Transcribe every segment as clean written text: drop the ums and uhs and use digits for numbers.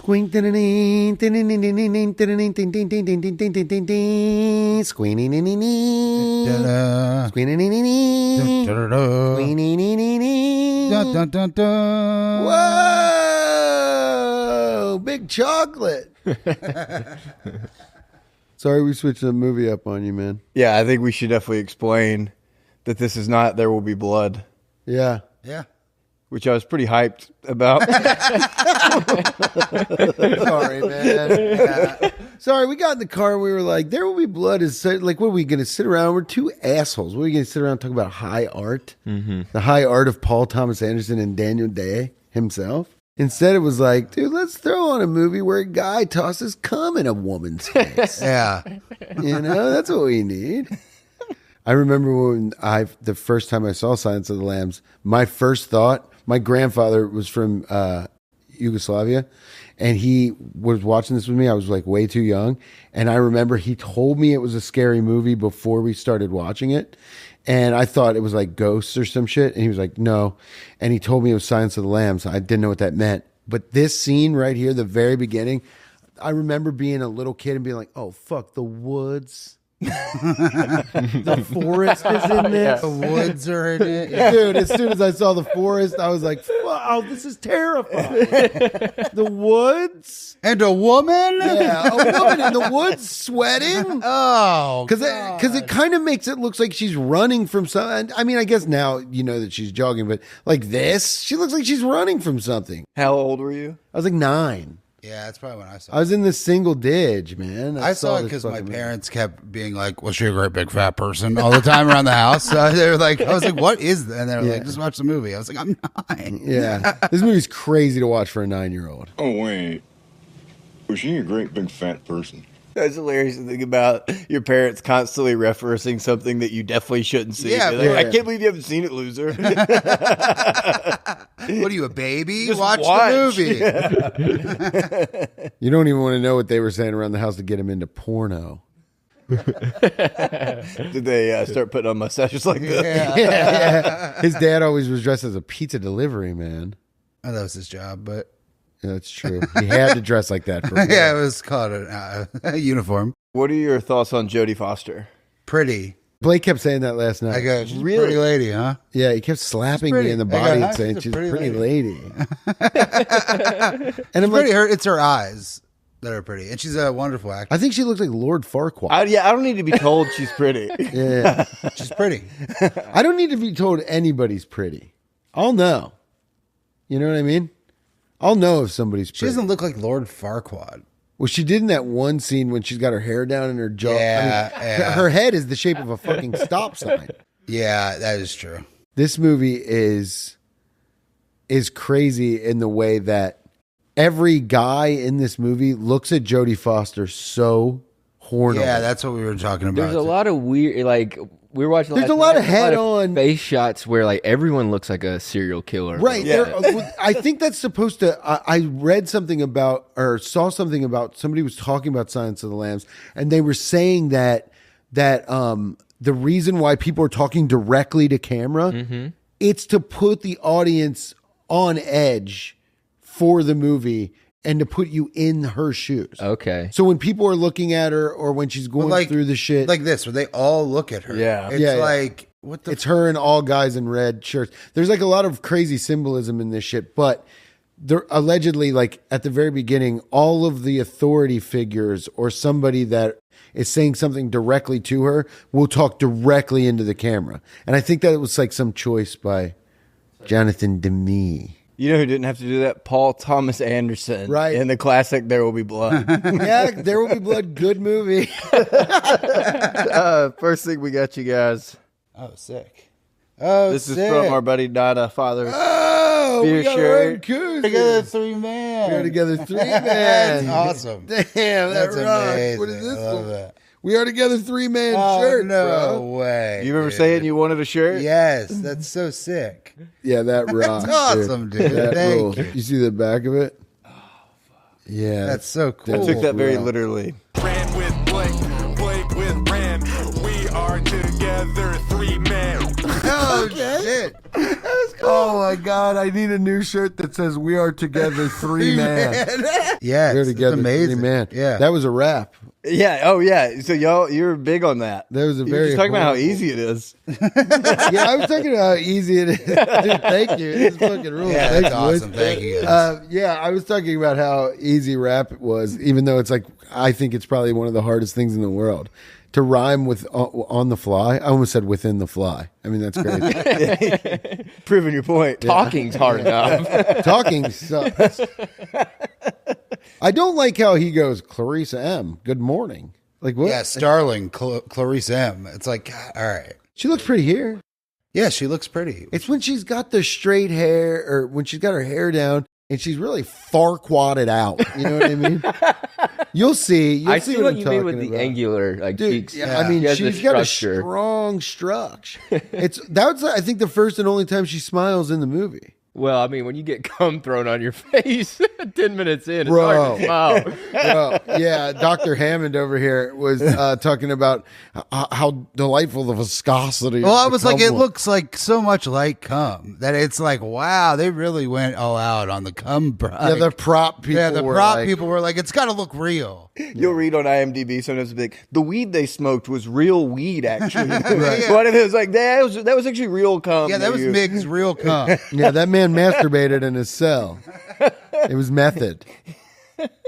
Squink squeeny Whoa! Big chocolate. Sorry, we switched the movie up on you, man. Yeah, I think we should definitely explain that this is not There Will Be Blood. Yeah. Yeah. Which I was pretty hyped about. Sorry, man. Yeah. Sorry, we got in the car and we were like, There Will Be Blood is so, like, what are we going to sit around? We're two assholes. What are we going to sit around and talk about high art? Mm-hmm. The high art of Paul Thomas Anderson and Daniel Day himself? Instead, it was like, dude, let's throw on a movie where a guy tosses cum in a woman's face. Yeah. You know, that's what we need. I remember when the first time I saw Silence of the Lambs, my first thought, my grandfather was from Yugoslavia, and he was watching this with me. I was like way too young. And I remember he told me it was a scary movie before we started watching it. And I thought it was like ghosts or some shit. And he was like, no. And he told me it was Silence of the Lambs. I didn't know what that meant. But this scene right here, the very beginning, I remember being a little kid and being like, oh, fuck, the woods. The forest is in this. The woods are in it. Yeah. Dude, as soon as I saw the forest, I was like, wow, this is terrifying. The woods? And a woman? Yeah, a woman in the woods sweating. Oh, because it kind of makes it look like she's running from something. I mean, I guess now you know that she's jogging, but like this, she looks like she's running from something. How old were you? I was like 9. Yeah, that's probably when I saw it. I was in the single dig, man. I saw it because my parents kept being like, was she a great big fat person all the time around the house? So they were like, I was like, what is that? And they were like, just watch the movie. I was like, I'm 9. Yeah. This movie's crazy to watch for a 9-year-old. Oh, wait. Was she a great big fat person? That's hilarious to think about your parents constantly referencing something that you definitely shouldn't see. Yeah, like, I can't believe you haven't seen it, loser. What are you, a baby? Just watch the movie. Yeah. You don't even want to know what they were saying around the house to get him into porno. Did they start putting on mustaches like this? Yeah. His dad always was dressed as a pizza delivery man. Oh, that was his job, but... Yeah, that's true. He had to dress like that for yeah, it was called a uniform. What are your thoughts on Jodie Foster? Pretty. Blake kept saying that last night. I go, she's a pretty lady, huh? Yeah, he kept slapping me in the body and saying she's a pretty lady. And I'm like, it's her eyes that are pretty, and she's a wonderful actress. I think she looks like Lord Farquaad. I don't need to be told she's pretty. Yeah, she's pretty. I don't need to be told anybody's pretty. I'll know. You know what I mean? I'll know if somebody's pretty. She doesn't look like Lord Farquaad. Well, she did in that one scene when she's got her hair down in her jaw. Yeah, I mean, her head is the shape of a fucking stop sign. Yeah, that is true. This movie is crazy in the way that every guy in this movie looks at Jodie Foster so horny. Yeah, that's what we were talking about. There's a lot of weird, like, we were watching. There's a lot of head-on face shots where like everyone looks like a serial killer. Right. Yeah. I think that's supposed to. I read something about or saw something about somebody was talking about Silence of the Lambs, and they were saying that the reason why people are talking directly to camera, it's to put the audience on edge for the movie. And to put you in her shoes. Okay. So when people are looking at her or when she's going through the shit. Like this, where they all look at her. Yeah. It's like, what the... It's her and all guys in red shirts. There's like a lot of crazy symbolism in this shit. But they're allegedly, like at the very beginning, all of the authority figures or somebody that is saying something directly to her will talk directly into the camera. And I think that it was like some choice by Jonathan Demme. You know who didn't have to do that? Paul Thomas Anderson. Right. In the classic There Will Be Blood. Yeah, There Will Be Blood. Good movie. First thing we got you guys. Oh, sick. Oh, this is from our buddy Dada Father's beer we got shirt. Together 3 man. We are together 3 man. That's awesome. Damn, That's that rocks. amazing. What is this? I love that. We are together 3-man Oh, shirt, no bro. way. You remember saying you wanted a shirt? Yes, that's so sick. Yeah, that rocks. That's awesome, dude. That Thank rules. you. You see the back of it? Oh, fuck. Yeah. That's so cool. I took that very Wow. literally. Ran with Blake with Ran. We We are together, 3 men. Oh, shit. Oh my God! I need a new shirt that says "We are together, 3 man." Yeah, We're it's together, amazing. 3 man. Yeah. that was a rap. Yeah. Oh, yeah. So you're big on that. That was a You're very just talking about how horrible- easy it is. Yeah, I was talking about how easy it is. Dude, thank you. It's fucking rules. Yeah, Thanks, that's awesome. boys. Thank you, guys. Yeah, I was talking about how easy rap was, even though it's like I think it's probably one of the hardest things in the world to rhyme with on the fly. I almost said within the fly. I mean that's crazy. Proving your point. Talking's hard enough. Talking sucks. I don't like how he goes, Clarissa M. Good morning. Like what? Yeah, Starling, Clarice M. It's like, all right. She looks pretty here. Yeah, she looks pretty. It's when she's got the straight hair, or when she's got her hair down, and she's really far-quadded out. You know what I mean? You'll see. You'll I see see what I'm you mean with talking the about. angular like Dude, cheeks. yeah, I mean, She has the she's got a structure. strong structure. That's I think the first and only time she smiles in the movie. Well, I mean, when you get cum thrown on your face 10 minutes in, it's Bro. hard to smile. Well, yeah, Dr. Hammond over here was talking about how delightful the viscosity. Well, I of the was like, cum it looks like so much like cum that it's like, wow, they really went all out on the cum. Yeah, the prop people. Yeah, the were prop like, people were like, it's got to look real. You'll read on IMDb sometimes it's like the weed they smoked was real weed actually. What if it was like that was actually real cum? Yeah, that was mixed real cum. Yeah, that man masturbated in his cell. It was method.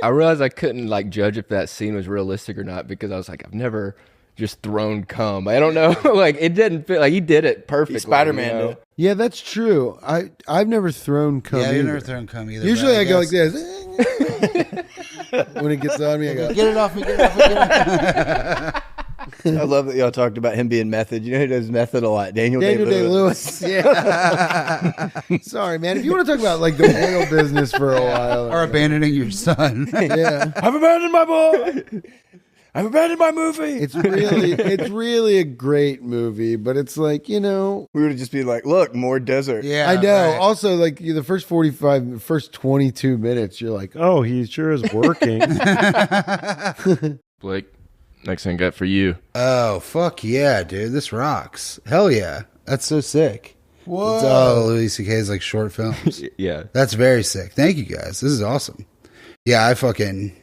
I realized I couldn't like judge if that scene was realistic or not because I was like, I've never just thrown cum. I don't know. Like it didn't feel like he did it perfectly. Spider-Man you know? did. Yeah, that's true. I've never thrown cum. Yeah, either. you've never thrown cum either. Usually but I go like guess- this. When it gets on me, I go. Get it off me, get it off me, get it off I love that y'all talked about him being method. You know who does method a lot? Daniel Day-Lewis. Yeah. Sorry, man. If you want to talk about like the oil business for a while, Or abandoning your son. yeah, I've abandoned my boy. I've abandoned my movie. it's really a great movie, but it's like we would just be like, look, more desert. Yeah, I know. right. Also, like the first 22 minutes, you're like, oh, he sure is working. Blake, next thing I got for you. Oh, fuck yeah, dude. This rocks. Hell yeah. That's so sick. Whoa. It's all Louis C.K.'s like short films. Yeah. That's very sick. Thank you guys. This is awesome. Yeah, I fucking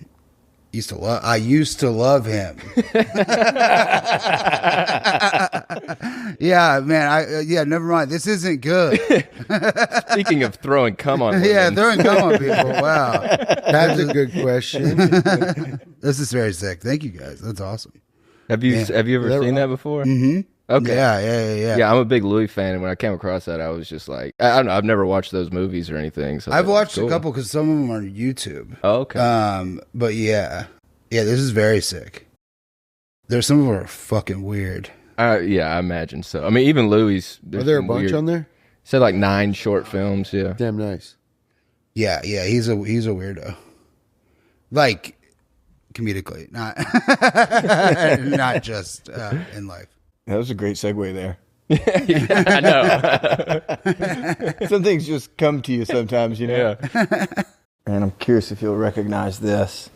used to love him. Yeah, man. Never mind. This isn't good. Speaking of throwing cum on women, Yeah, throwing cum on people. Wow. That's a good question. This is very sick. Thank you guys. That's awesome. have you ever That seen that before? Mm-hmm. Okay. Yeah. Yeah, I'm a big Louis fan, and when I came across that, I was just like, I don't know, I've never watched those movies or anything. So I've watched cool. a couple because some of them are on YouTube. Oh, okay. But yeah, this is very sick. There's some of them are fucking weird. Yeah, I imagine so. I mean, even Louis. Are there a bunch on there? Said like 9 short films. Yeah. Damn nice. Yeah, he's a weirdo. Like comedically, not not just in life. That was a great segue there. I know. Some things just come to you sometimes, Yeah. And I'm curious if you'll recognize this.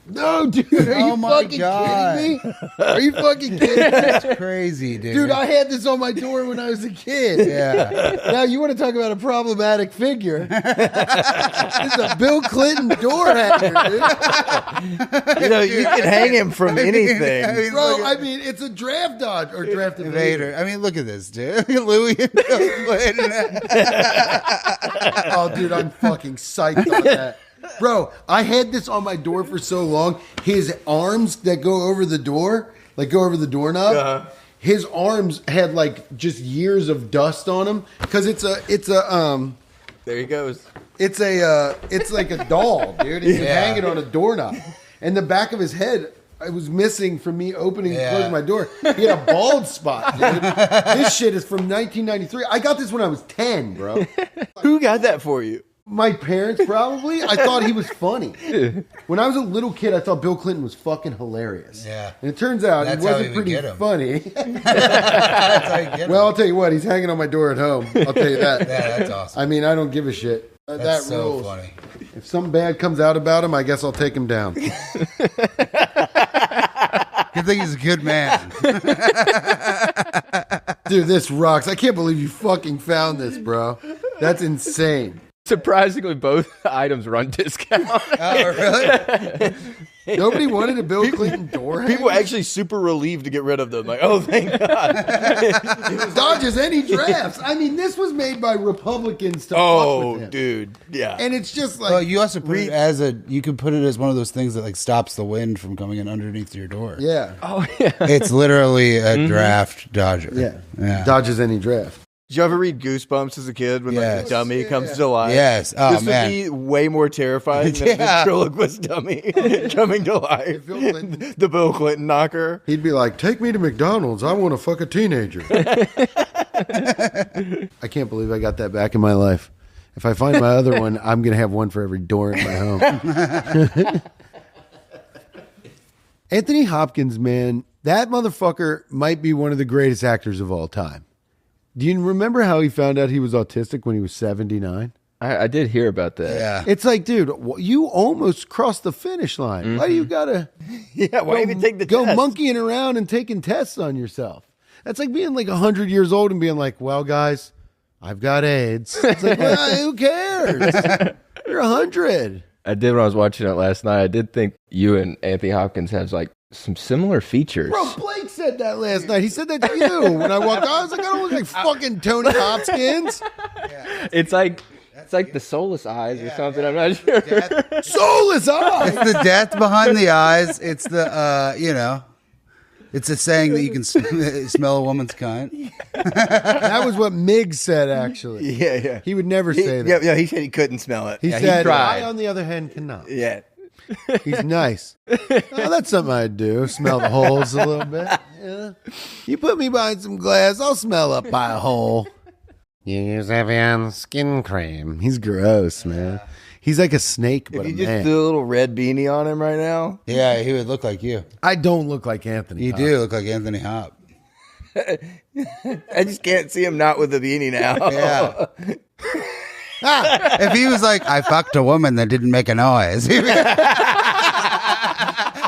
No, dude. Are you my fucking God. kidding me? Are you fucking kidding me? That's crazy, dude. Dude, I had this on my door when I was a kid. yeah. Now you want to talk about a problematic figure? This is a Bill Clinton door hanger, dude. You can hang him from anything. I mean, Bro, look at- I mean, it's a draft dodge or draft evader. Vader. I mean, look at this, dude. Louis and Bill Clinton. Oh, dude, I'm fucking psyched on that. Bro, I had this on my door for so long. His arms that go over the door, like go over the doorknob, his arms had like just years of dust on them because it's a There he goes. it's like a doll, dude. And you hang it on a doorknob, and the back of his head. It was missing from me opening and closing my door. He had a bald spot, dude. This shit is from 1993. I got this when I was 10, bro. Who got that for you? My parents probably. I thought he was funny. When I was a little kid, I thought Bill Clinton was fucking hilarious. Yeah. And it turns out That's he how wasn't he would pretty get him. funny. That's how you get Well, I'll him. tell you what, he's hanging on my door at home. I'll tell you that. Yeah, that's awesome. I mean, I don't give a shit. That's that so rules. funny. If something bad comes out about him, I guess I'll take him down. Good thing he's a good man. Dude, this rocks. I can't believe you fucking found this, bro. That's insane. Surprisingly, both items run discount. Oh, really? Nobody wanted a Bill Clinton door hanger? People were actually super relieved to get rid of them. Like, oh, thank God. Dodges any drafts. I mean, this was made by Republicans to fuck Oh, with him. dude. Yeah. And it's just like, Well, you also put it as you could put it as one of those things that like stops the wind from coming in underneath your door. yeah. Oh yeah. It's literally a draft dodger. Yeah. Dodges any draft. Did you ever read Goosebumps as a kid when like Yes. the dummy comes to life? Yes. Oh, this man. would be way more terrifying than the ventriloquist dummy coming to life. Bill Clinton. The Bill Clinton knocker. He'd be like, take me to McDonald's. I want to fuck a teenager. I can't believe I got that back in my life. If I find my other one, I'm going to have one for every door in my home. Anthony Hopkins, man, that motherfucker might be one of the greatest actors of all time. Do you remember how he found out he was autistic when he was 79? I did hear about that. Yeah. It's like, dude, you almost crossed the finish line. Why do you gotta Yeah, why even take the go test? monkeying around and taking tests on yourself? That's like being like 100 years old and being like, well, guys, I've got AIDS. It's like, well, who cares? You're 100. I did when I was watching it last night. I did think you and Anthony Hopkins have like some similar features. Bro, Blake said that last night. He said that to you when I walked out. I was like, I don't look like fucking Tony Hopkins. It's like the soulless eyes or something. I'm not sure. Soulless eyes. It's the death behind the eyes. It's the, it's a saying that you can smell a woman's cunt. That was what Miggs said, actually. Yeah. He would never say that. Yeah, he said he couldn't smell it. He he said, tried. I, on the other hand, cannot. Yeah. He's nice. Oh, that's something I'd do. Smell the holes a little bit. Yeah. You put me behind some glass, I'll smell up by a hole. You use Evian skin cream. He's gross, man. He's like a snake, but If you a just man. threw a little red beanie on him right now. Yeah, he would look like you. I don't look like Anthony. You Hopkins. do look like Anthony Hop. I just can't see him not with a beanie now. Yeah. If he was like, I fucked a woman that didn't make a noise. he'd be-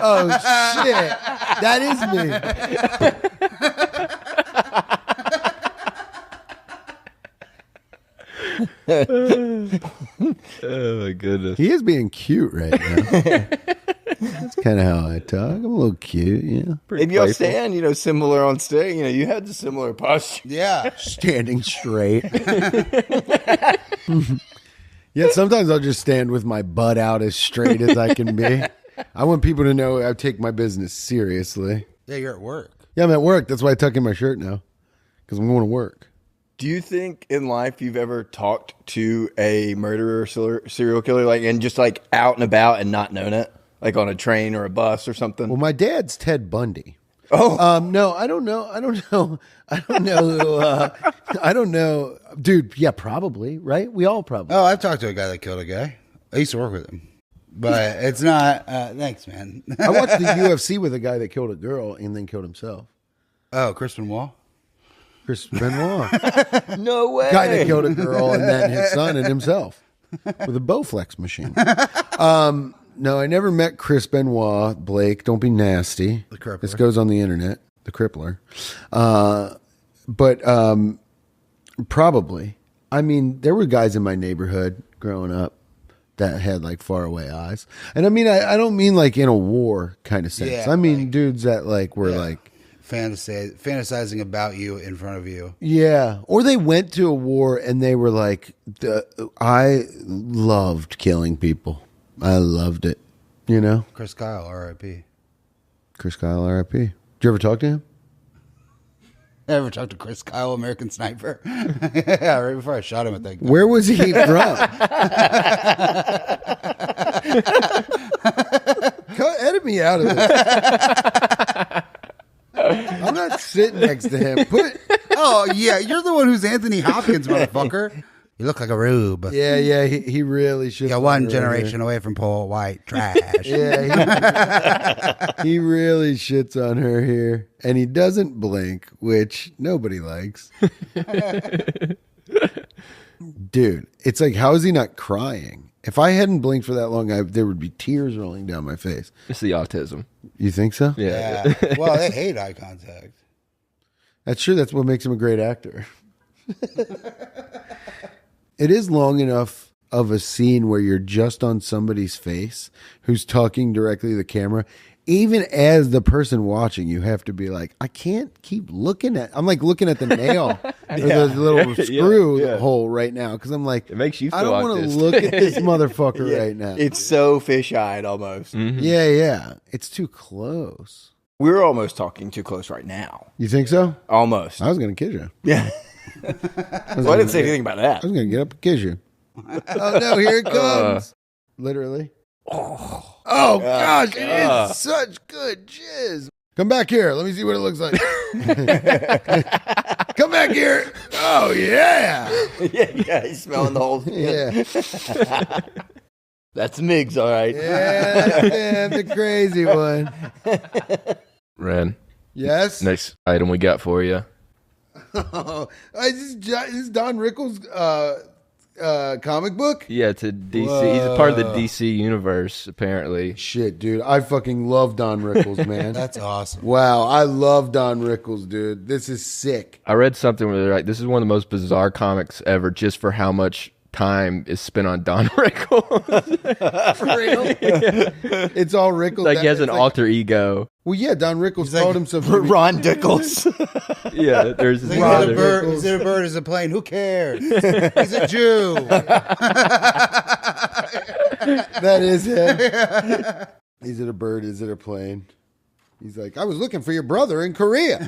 Oh, shit. That is me. Oh my goodness. He is being cute right now. That's kind of how I talk. I'm a little cute, yeah. Maybe y'all stand, similar on stage. You had the similar posture. yeah. Standing straight. Yeah, sometimes I'll just stand with my butt out as straight as I can be. I want people to know I take my business seriously. Yeah, you're at work. Yeah, I'm at work. That's why I tuck in my shirt now, because I'm going to work. Do you think in life you've ever talked to a murderer or serial killer, and just out and about and not known it, like on a train or a bus or something? Well, my dad's Ted Bundy. Oh, No, I don't know. I don't know. I don't know. Dude, yeah, probably, right? We all probably. Oh, I've talked to a guy that killed a guy. I used to work with him. But it's not, thanks, man. I watched the UFC with a guy that killed a girl and then killed himself. Oh, Crispin Wall? Chris Benoit. no way. Guy that killed a girl and then his son and himself with a Bowflex machine. No, I never met Chris Benoit. Blake, don't be nasty. The crippler. This goes on the internet. The crippler. But probably. I mean, there were guys in my neighborhood growing up that had faraway eyes. And I mean, I don't mean in a war kind of sense. Yeah, I mean dudes that were fantasizing about you in front of you. yeah. Or they went to a war and they were I loved killing people. I loved it. Chris Kyle, R.I.P. Chris Kyle, R.I.P. Did you ever talk to him? I ever talked to Chris Kyle, American Sniper? Yeah, right before I shot him at that. Where was he from? Edit me out of this. I'm not sitting next to him. Oh, yeah, you're the one who's Anthony Hopkins, motherfucker. You look like a rube. Yeah, he really should. You're one generation away from poor white trash. Yeah, he really shits on her here, and he doesn't blink, which nobody likes. Dude, it's how is he not crying? If I hadn't blinked for that long, there would be tears rolling down my face. It's the autism. You think so? Yeah. Yeah. Well, they hate eye contact. That's true. That's what makes him a great actor. It is long enough of a scene where you're just on somebody's face who's talking directly to the camera. Even as the person watching, you have to be like, I can't keep looking at. I'm like looking at the nail or the little screw hole right now because I'm like, It makes you feel I don't want to autistic. look at this motherfucker right now. It's so fish-eyed almost. Yeah. It's too close. We're almost talking too close right now. You think so? Almost. I was gonna kiss you. Yeah. Well, I didn't say anything about that. I was gonna get up and kiss you. Oh no, here it comes. Literally. Oh gosh, it is such good jizz. Come back here. Let me see what it looks like. Come back here. Oh yeah. yeah, he's smelling the whole thing. Yeah. That's Migs, all right. Yeah, damn, the crazy one. Ren, Yes. next item we got for you. Oh, this is Don Rickles' comic book. Yeah, it's a DC. He's a part of the DC universe, apparently. Shit, dude, I fucking love Don Rickles, man. That's awesome. Wow, I love Don Rickles, dude. This is sick. I read something where they're like, this is one of the most bizarre comics ever just for how much time is spent on Don Rickles. For real? It's all Rickles. Like he has an It's like- alter ego. Well, yeah, Don Rickles like called himself to be- Ron Dickles. Yeah, there's Is this it a other- bird? Is it a bird? Is it a plane? Who cares? He's a Jew. That is him. Is it a bird? Is it a plane? He's like, I was looking for your brother in Korea.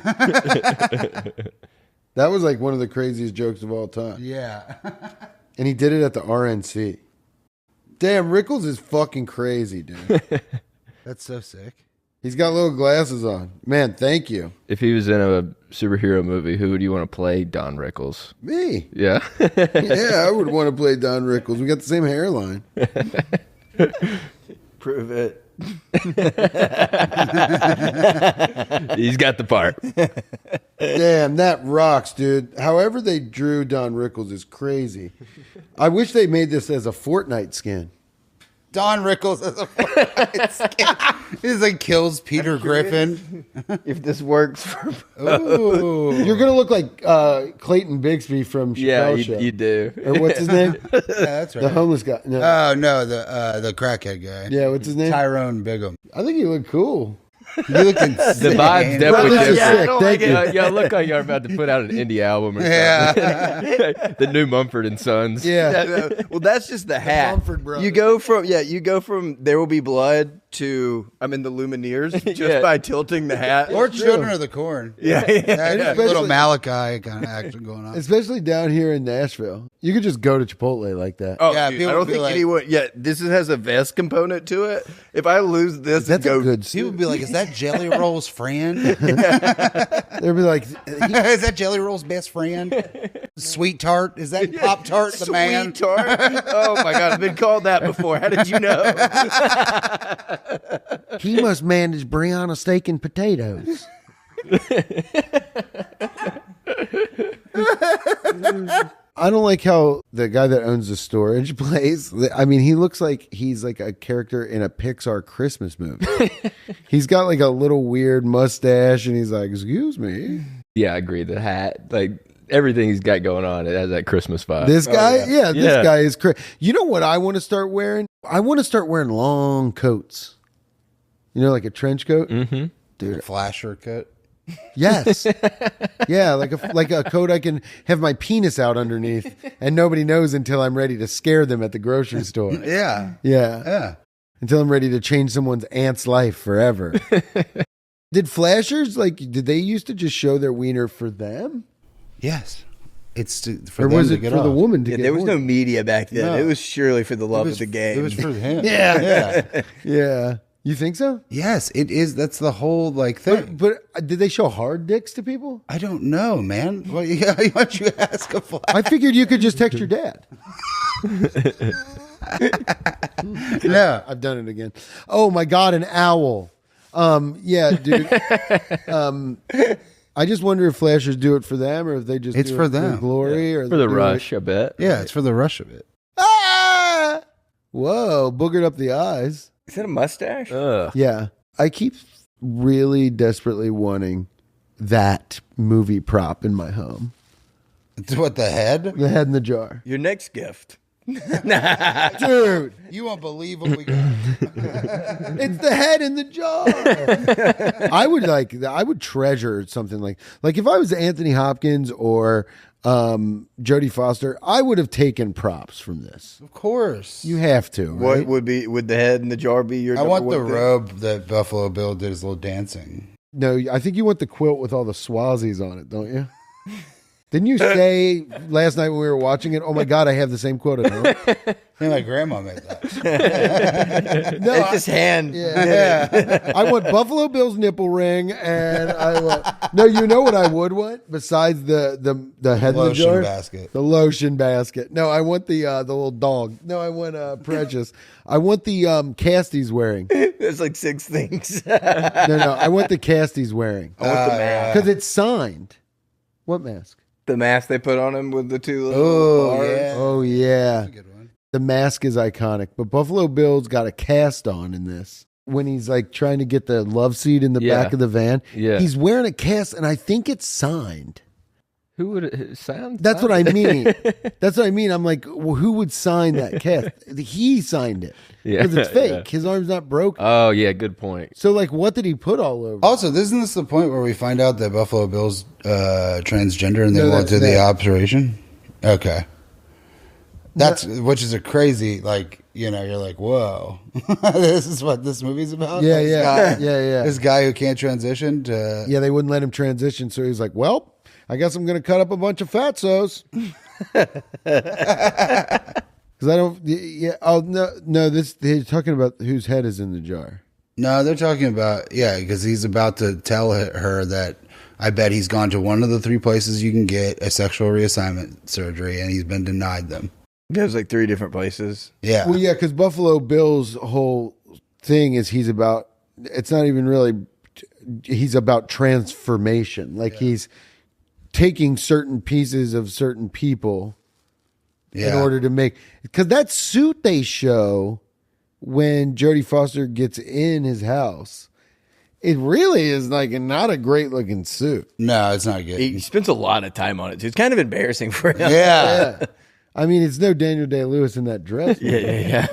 That was like one of the craziest jokes of all time. Yeah. And he did it at the RNC. Damn, Rickles is fucking crazy, dude. That's so sick. He's got little glasses on. Man, thank you. If he was in a superhero movie, who would you want to play Don Rickles? Me. Yeah. Yeah, I would want to play Don Rickles. We got the same hairline. Prove it. He's got the part. Damn, that rocks, dude. However they drew Don Rickles is crazy. I wish they made this as a Fortnite skin. Don Rickles as a He's like kills Peter Griffin. If this works for Ooh. You're going to look like Clayton Bigsby from Chappelle Yeah, Show. you do. Or what's his name? Yeah, that's The right. homeless guy. No. Oh no, the crackhead guy. Yeah, what's his name? Tyrone Bigham. I think you look cool. You look insane. The vibe's definitely Brother, different. yeah, I don't Thank like you. it. Y'all look like you're about to put out an indie album or something. Yeah. The new Mumford and Sons. Yeah. well, that's just the hat. Mumford Brothers. You go from There Will Be Blood to I'm in the Lumineers just Yeah. by tilting the hat. Or Children of the Corn. yeah. That especially- little Malachi kind of action going on. Especially down here in Nashville. You could just go to Chipotle like that. Oh, Yeah, dude, people I don't be think like- anyone. Yeah, this has a vest component to it. If I lose this, and That's go a good People suit. would be like, "Is that Jelly Roll's friend? Is They'd be like, that Jelly Roll's best friend? Sweet Tart? Is that Pop Tart the man?" Sweet tart. Oh my god, I've been called that before. How did you know? he must manage Brianna steak and potatoes. I don't like how the guy that owns the storage place, I mean, he looks like he's like a character in a Pixar Christmas movie. He's got like a little weird mustache and he's like, excuse me. Yeah, I agree. The hat, like everything he's got going on, it has that Christmas vibe. This guy, this Yeah. guy is crazy. You know what I want to start wearing? I want to start wearing long coats. You know, like a trench coat? Mm-hmm. Dude, Flasher cut. yes. Yeah, like a coat I can have my penis out underneath and nobody knows until I'm ready to scare them at the grocery store. Yeah. Yeah. Yeah. Until I'm ready to change someone's aunt's life forever. Did flashers, did they used to just show their wiener for them? Yes. It's for Or them was to it get for the off. woman to Yeah, get there was no horny? media back then. No. It was surely for the love It was- of the game. It was for him. Yeah. Yeah. Yeah. You think so? Yes, it is. That's the whole thing. But did they show hard dicks to people? I don't know, man. Well, yeah, why don't you ask a flash? I figured you could just text your dad. Yeah. I've done it again. Oh my God, an owl. Yeah, dude. I just wonder if flashers do it for them or if they just It's do for it them. glory or For the they do rush, I bet. Yeah, it's for the rush of it. Ah! Whoa, boogered up the eyes. Is that a mustache? Yeah. I keep really desperately wanting that movie prop in my home. What, the head? The head in the jar. Your next gift. Dude, You won't believe what we got. it's the head in the jar. I would treasure something like if I was Anthony Hopkins or Jodie Foster, I would have taken props from this. Of course. You have to. Right? What would the head in the jar be your I want the number one thing? robe that Buffalo Bill did his little dancing. No, I think you want the quilt with all the Swazies on it, don't you? Didn't you say last night when we were watching it, oh my God, I have the same quilt at home? Yeah, my grandma made that. No, It's his hand. yeah. I want Buffalo Bill's nipple ring, and I want. No, you know what I would want besides the head in the Lotion jar? basket. The lotion basket. No, I want the little dog. No, I want Precious. I want the cast he's wearing. There's like 6 things. No, I want the cast he's wearing I want the mask. because it's signed. What mask? The mask they put on him with the 2 little Oh, bars. yeah. Oh yeah. Good one. The mask is iconic, but Buffalo Bill's got a cast on in this. When he's like trying to get the love seat in the Yeah. back of the van, Yeah. he's wearing a cast, and I think it's signed. Who would it sound? That's what I mean. That's what I mean. I'm like, well, who would sign that cast? He signed it Yeah, because it's fake. yeah. His arm's not broken. Oh yeah, good point. So like, what did he put all over? Also, isn't this the point where we find out that Buffalo Bill's transgender and they No, won't that's do the that. operation? Okay. Which is a crazy, like, you're like, whoa, this is what this movie's about? Yeah, This yeah, guy- yeah. This guy who can't transition to. Yeah, they wouldn't let him transition, so he was like, well, I guess I'm going to cut up a bunch of fatsos. Because I don't, yeah, oh, no, they're talking about whose head is in the jar. No, they're talking about, because he's about to tell her that I bet he's gone to one of the 3 places you can get a sexual reassignment surgery, and he's been denied them. There's like 3 different places. Yeah. Well, yeah, because Buffalo Bill's whole thing is he's about, it's not even really, he's about transformation. Like he's taking certain pieces of certain people in order to make, because that suit they show when Jodie Foster gets in his house, it really is like not a great looking suit. No, it's not good. He spends a lot of time on it, too. It's kind of embarrassing for him. Yeah. I mean, it's no Daniel Day-Lewis in that dress. Yeah.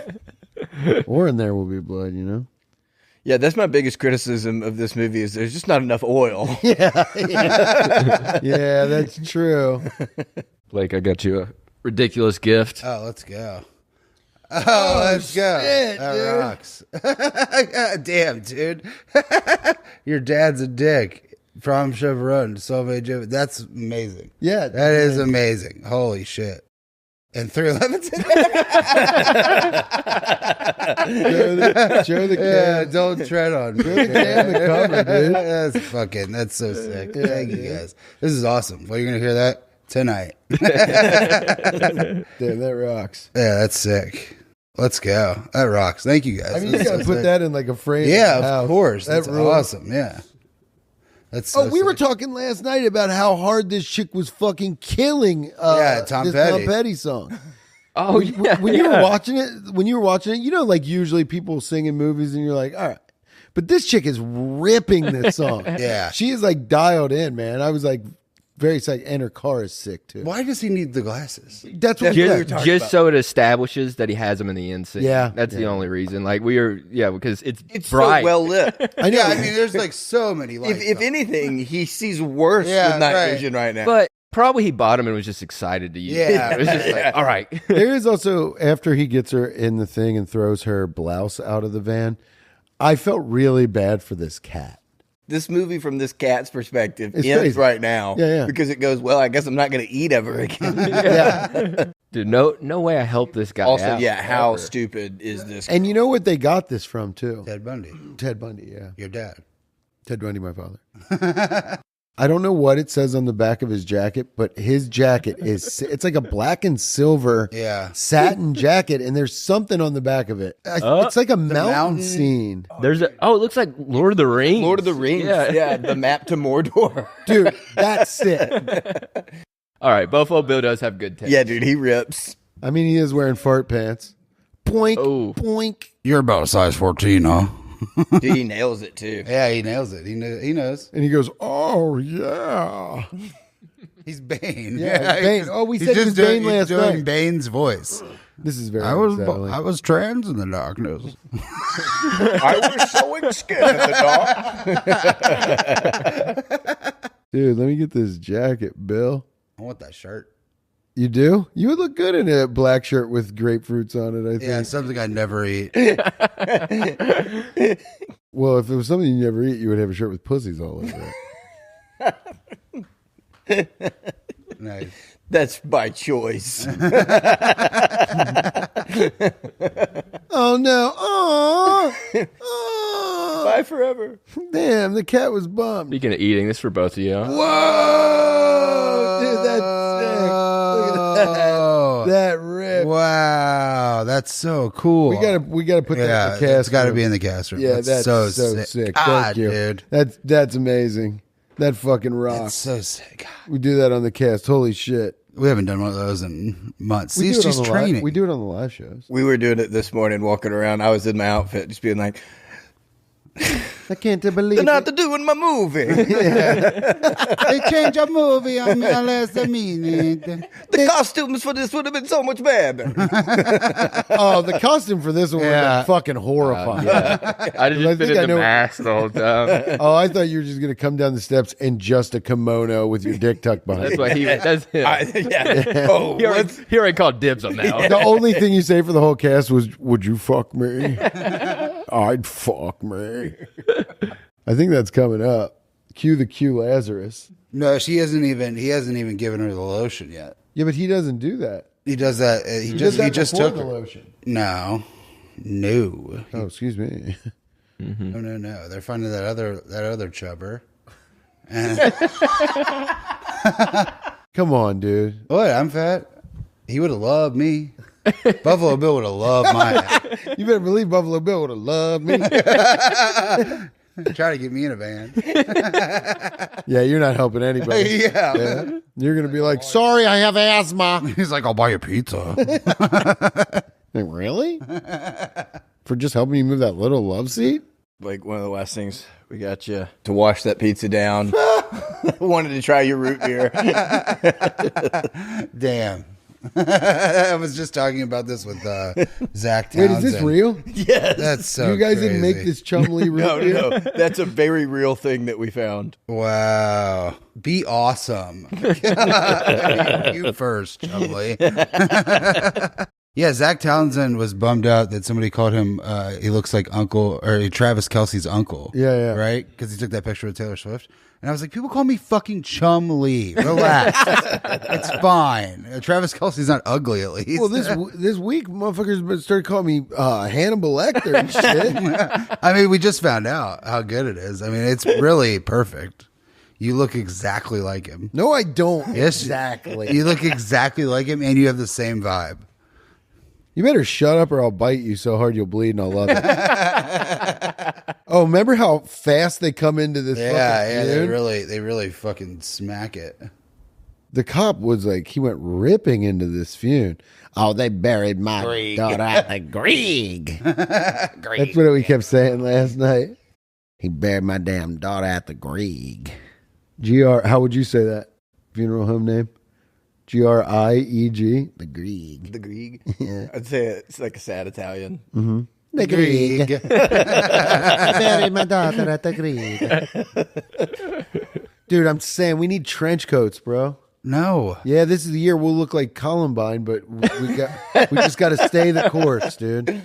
Or in There Will Be Blood, you know? Yeah, that's my biggest criticism of this movie is there's just not enough oil. Yeah, that's true. Blake, I got you a ridiculous gift. Oh, let's go. Oh, let's go. shit, That dude. rocks. God damn, dude. Your dad's a dick. From Chevron, Soviet. That's amazing. Yeah. That is amazing. Holy shit. And 311 Show the Yeah, cat. don't tread on me. Damn the cover, dude. That's so sick. Thank you guys. This is awesome. Well, you're going to hear that tonight. Damn, that rocks. Yeah, that's sick. Let's go. That rocks. Thank you guys. I mean, you That's gotta so put sick. that in like a frame. in Yeah, the house. of course. That That's rules. awesome. Yeah. That's so Oh, we were sick. talking last night about how hard this chick was fucking killing Tom this Petty. Tom Petty song. Oh yeah, When you were watching it, you know, like usually people sing in movies and you're like, all right. But this chick is ripping this song. Yeah. She is like dialed in, man. I was like very psyched. And her car is sick too. Why does he need the glasses? That's what just so it establishes that he has him in the end scene. Yeah. That's the only reason. Like because it's So bright. well lit. I know. Yeah, I mean, there's like so many lights. If anything, he sees worse Yeah, with night right. vision right now. But probably he bought him and was just excited to use Yeah. it. It was just like, all right. There is also, after he gets her in the thing and throws her blouse out of the van, I felt really bad for this cat. this movie, from this cat's perspective, It's ends crazy. right now. Yeah. Because it goes, well, I guess I'm not going to eat ever again. Yeah. Dude, no way I helped this guy Also, out. yeah, how Ever. stupid is this? And you know what they got this from, too? Ted Bundy, Ted Bundy, yeah. your dad. Ted Bundy, my father. I don't know what it says on the back of his jacket, but his jacket it's like a black and silver Yeah. satin jacket, and there's something on the back of it. It's like a mountain mountain. scene. It looks like Lord of the Rings. Lord of the Rings. Yeah, the map to Mordor. Dude, that's sick. All right, Buffalo Bill does have good taste. Yeah, dude, he rips. I mean, he is wearing fart pants. Boink, Oh. boink. You're about a size 14, huh? Dude, he nails it too. Yeah, he nails it. He knows. And he goes, oh, yeah. He's Bane. Yeah, Bane. Oh, we he's said he was just Bane he's last doing night. Bane's voice. This is very I was unsettling. trans in the darkness. I was so scared of the dog. Dude, let me get this jacket, Bill. I want that shirt. You do? You would look good in a black shirt with grapefruits on it, I think. Yeah, something I never eat. Well, if it was something you never eat, you would have a shirt with pussies all over it. Nice. That's by choice. Oh, no. Oh, oh. Bye forever. Damn, the cat was bummed. Speaking of eating, this is for both of you. Huh? Whoa! Dude, that's sick. Look at that. That rip. Wow, that's so cool. We gotta put that yeah, in the cast. it's got to room. be in the cast room. Yeah, that's so sick. God, Thank you, dude. That's amazing. That fucking rocks. That's so sick. God. We do that on the cast. Holy shit. We haven't done one of those in months. We See, do it she's on the training. we do it on the live shows. We were doing it this morning, walking around. I was in my outfit, just being like, I can't believe they're not it. doing my movie. They change a movie on me last minute. The costumes for this would have been so much better. Oh, the costume for this one would have Yeah. been fucking horrifying. I I just think fit I in know- the mask the whole time. Oh, I thought you were just gonna come down the steps in just a kimono with your dick tucked behind. That's you. what he. That's him. Yeah. Oh, He already called dibs on that one. The only thing you say for the whole cast was, "Would you fuck me?" I'd fuck me. I think that's coming up. Cue the Q Lazarus. No, he hasn't even given her the lotion yet. Yeah, but he doesn't do that. He does that. He just before took the her. lotion. No. Oh, excuse me. No. They're finding that other chubber. Come on, dude. What? I'm fat. He would have loved me. Buffalo Bill would have loved my ass. You better believe Buffalo Bill would have loved me. Try to get me in a van. Yeah, you're not helping anybody. Yeah. You're gonna be like, "Sorry, I have asthma." He's like, I'll buy you pizza. Like, really? For just helping you move that little love seat? like one of the last things we got you to wash that pizza down. Wanted to try your root beer. Damn. I was just talking about this with Zach Wait, Townsend. is this real? Yes. That's so You guys didn't make crazy. this Chumley root No, beer? no, that's a very real thing that we found. Wow. Be awesome. You first, Chumley. Yeah, Zach Townsend was bummed out that somebody called him, he looks like Travis Kelce's uncle. Yeah. Right? Because he took that picture with Taylor Swift. And I was like, people call me fucking Chum Lee. Relax. It's fine. Travis Kelce's not ugly, at least. Well, this week, motherfuckers started calling me Hannibal Lecter and shit. I mean, we just found out how good it is. I mean, it's really perfect. You look exactly like him. No, I don't. Yes, Exactly. You look exactly like him, and you have the same vibe. You better shut up or I'll bite you so hard you'll bleed and I'll love it. Oh, remember how fast they come into this Yeah, fucking feud? they really fucking smack it. The cop was like, he went ripping into this feud. Oh, they buried my daughter at the Grieg. That's what we kept saying last night. He buried my damn daughter at the Grieg. How would you say that? Funeral home name? Grieg? The Grieg. The Grieg. Yeah. I'd say it's like a sad Italian. The Grieg. I buried my daughter at the Grieg. Dude, I'm saying we need trench coats, bro. No. Yeah, this is the year we'll look like Columbine, but we just got to stay the course, dude.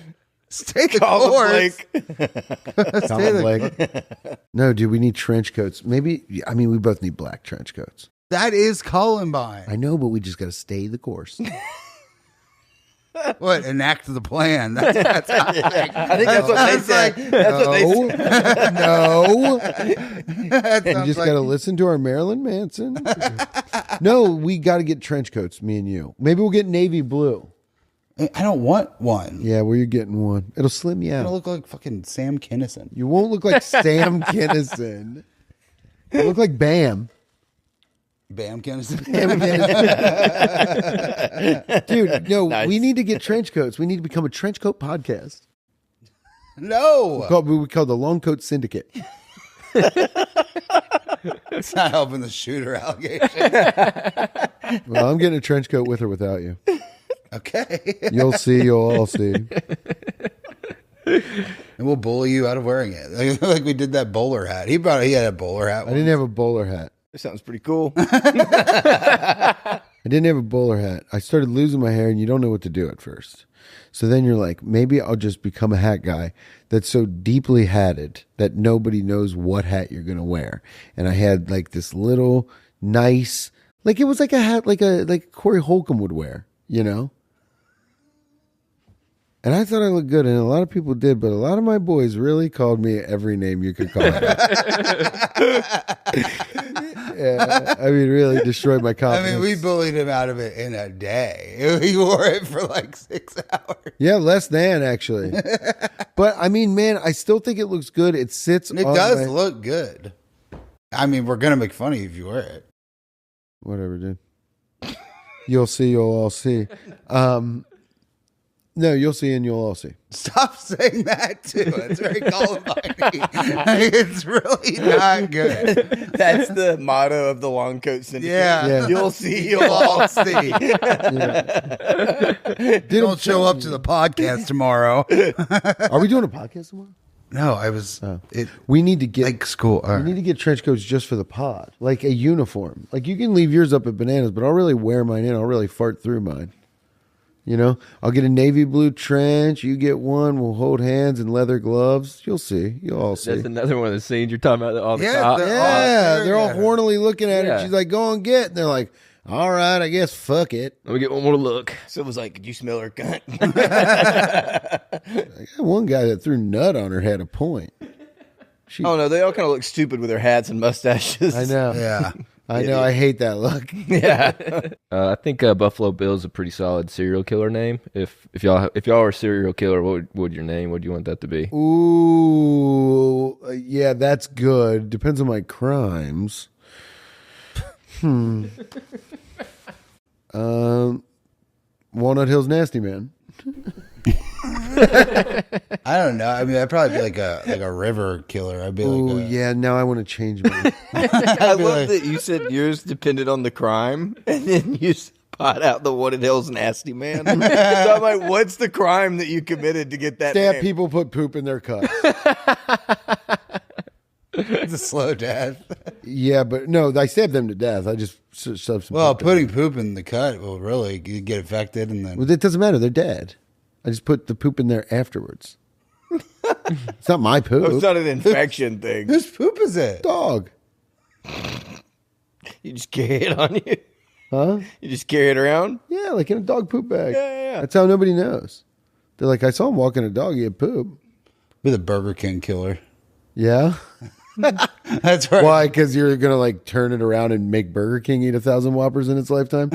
Stay the Colin course. Blake. Colin Blake. No, dude, we need trench coats. Maybe, I mean, we both need black trench coats. That is Columbine. I know, but we just got to stay the course. What? Enact the plan. That's I think that's what they said. That's what they said. No. that You sounds just like- got to listen to our Marilyn Manson. No, we got to get trench coats, me and you. Maybe we'll get navy blue. I don't want one. Yeah, well, you're getting one. It'll slim you I out. don't look like fucking Sam Kinison. You won't look like Sam Kinison. You look like Bam. Bamkins. Dude, no, Nice. we need to get trench coats. We need to become a trench coat podcast. No, We call the Long Coat Syndicate. it's not helping the shooter allegation. Well, I'm getting a trench coat with or without you. Okay. You'll see. You'll all see. And we'll bully you out of wearing it. Like we did that bowler hat. He had a bowler hat. I didn't have a bowler hat. That sounds pretty cool. I didn't have a bowler hat. I started losing my hair, and you don't know what to do at first. So then you're like, maybe I'll just become a hat guy that's so deeply hatted that nobody knows what hat you're going to wear. And I had like this little nice, like it was like a hat like Corey Holcomb would wear, you know? And I thought I looked good, and a lot of people did, but a lot of my boys really called me every name you could call me. Yeah, I mean, really destroyed my I confidence. mean, we bullied him out of it in a day. He wore it for like 6 hours. Yeah, less than actually. But I mean, man, I still think it looks good. It sits. It on does my- look good. I mean, we're gonna make fun of you if you wear it. Whatever, dude. You'll see. You'll all see. No, you'll see, and you'll all see. Stop saying that too. It's very Columbine. It's really not good. That's the motto of the Long Coat Syndicate. Yeah. You'll see. You'll You'll all all see. Don't show up to the podcast tomorrow. Are we doing a podcast tomorrow? No, I was. We need to get Like school. We need to get trench coats just for the pod, like a uniform. Like you can leave yours up at Bananas, but I'll really wear mine in. I'll really fart through mine. You know, I'll get a navy blue trench. You get one. We'll hold hands and leather gloves. You'll see. You'll all see. That's another one of the scenes you're talking about. All the Yeah, top. Yeah, they're all Yeah. hornily looking at Yeah. it. She's like, "Go and get." And they're like, "All right, I guess. Fuck it." Let me get one more look. So it was like, "Did you smell her cunt?" I got one guy that threw nut on her had a point. Oh no, they all kind of look stupid with their hats and mustaches. I know. Yeah. I know. I hate that look. Yeah. I think Buffalo Bill's a pretty solid serial killer name. If y'all are a serial killer, what would your name? What do you want that to be? Ooh, yeah, that's good. Depends on my crimes. Walnut Hills Nasty Man. I don't know. I mean, I'd probably be like a river killer. I'd be Ooh, like, yeah. Now I want to change mine. I love that you said yours depended on the crime, and then you spot out the Wooded Hills Nasty Man. So I'm like, what's the crime that you committed to get that Stab name? people put poop in their cups. it's a slow death. Yeah, but no, I stabbed them to death. I just shoved some. Well, poop in putting poop in the cut will really you get infected, and then Well, it doesn't matter. They're dead. I just put the poop in there afterwards. It's not my poop. Oh, it's not an infection thing. whose poop is it? Dog. You just carry it on you. Huh? You just carry it around. Yeah, like in a dog poop bag. Yeah. That's how nobody knows. They're like, I saw him walking a dog. He had poop. Be the Burger King killer. Yeah. That's right. Why? Because you're gonna like turn it around and make Burger King eat 1,000 Whoppers in its lifetime.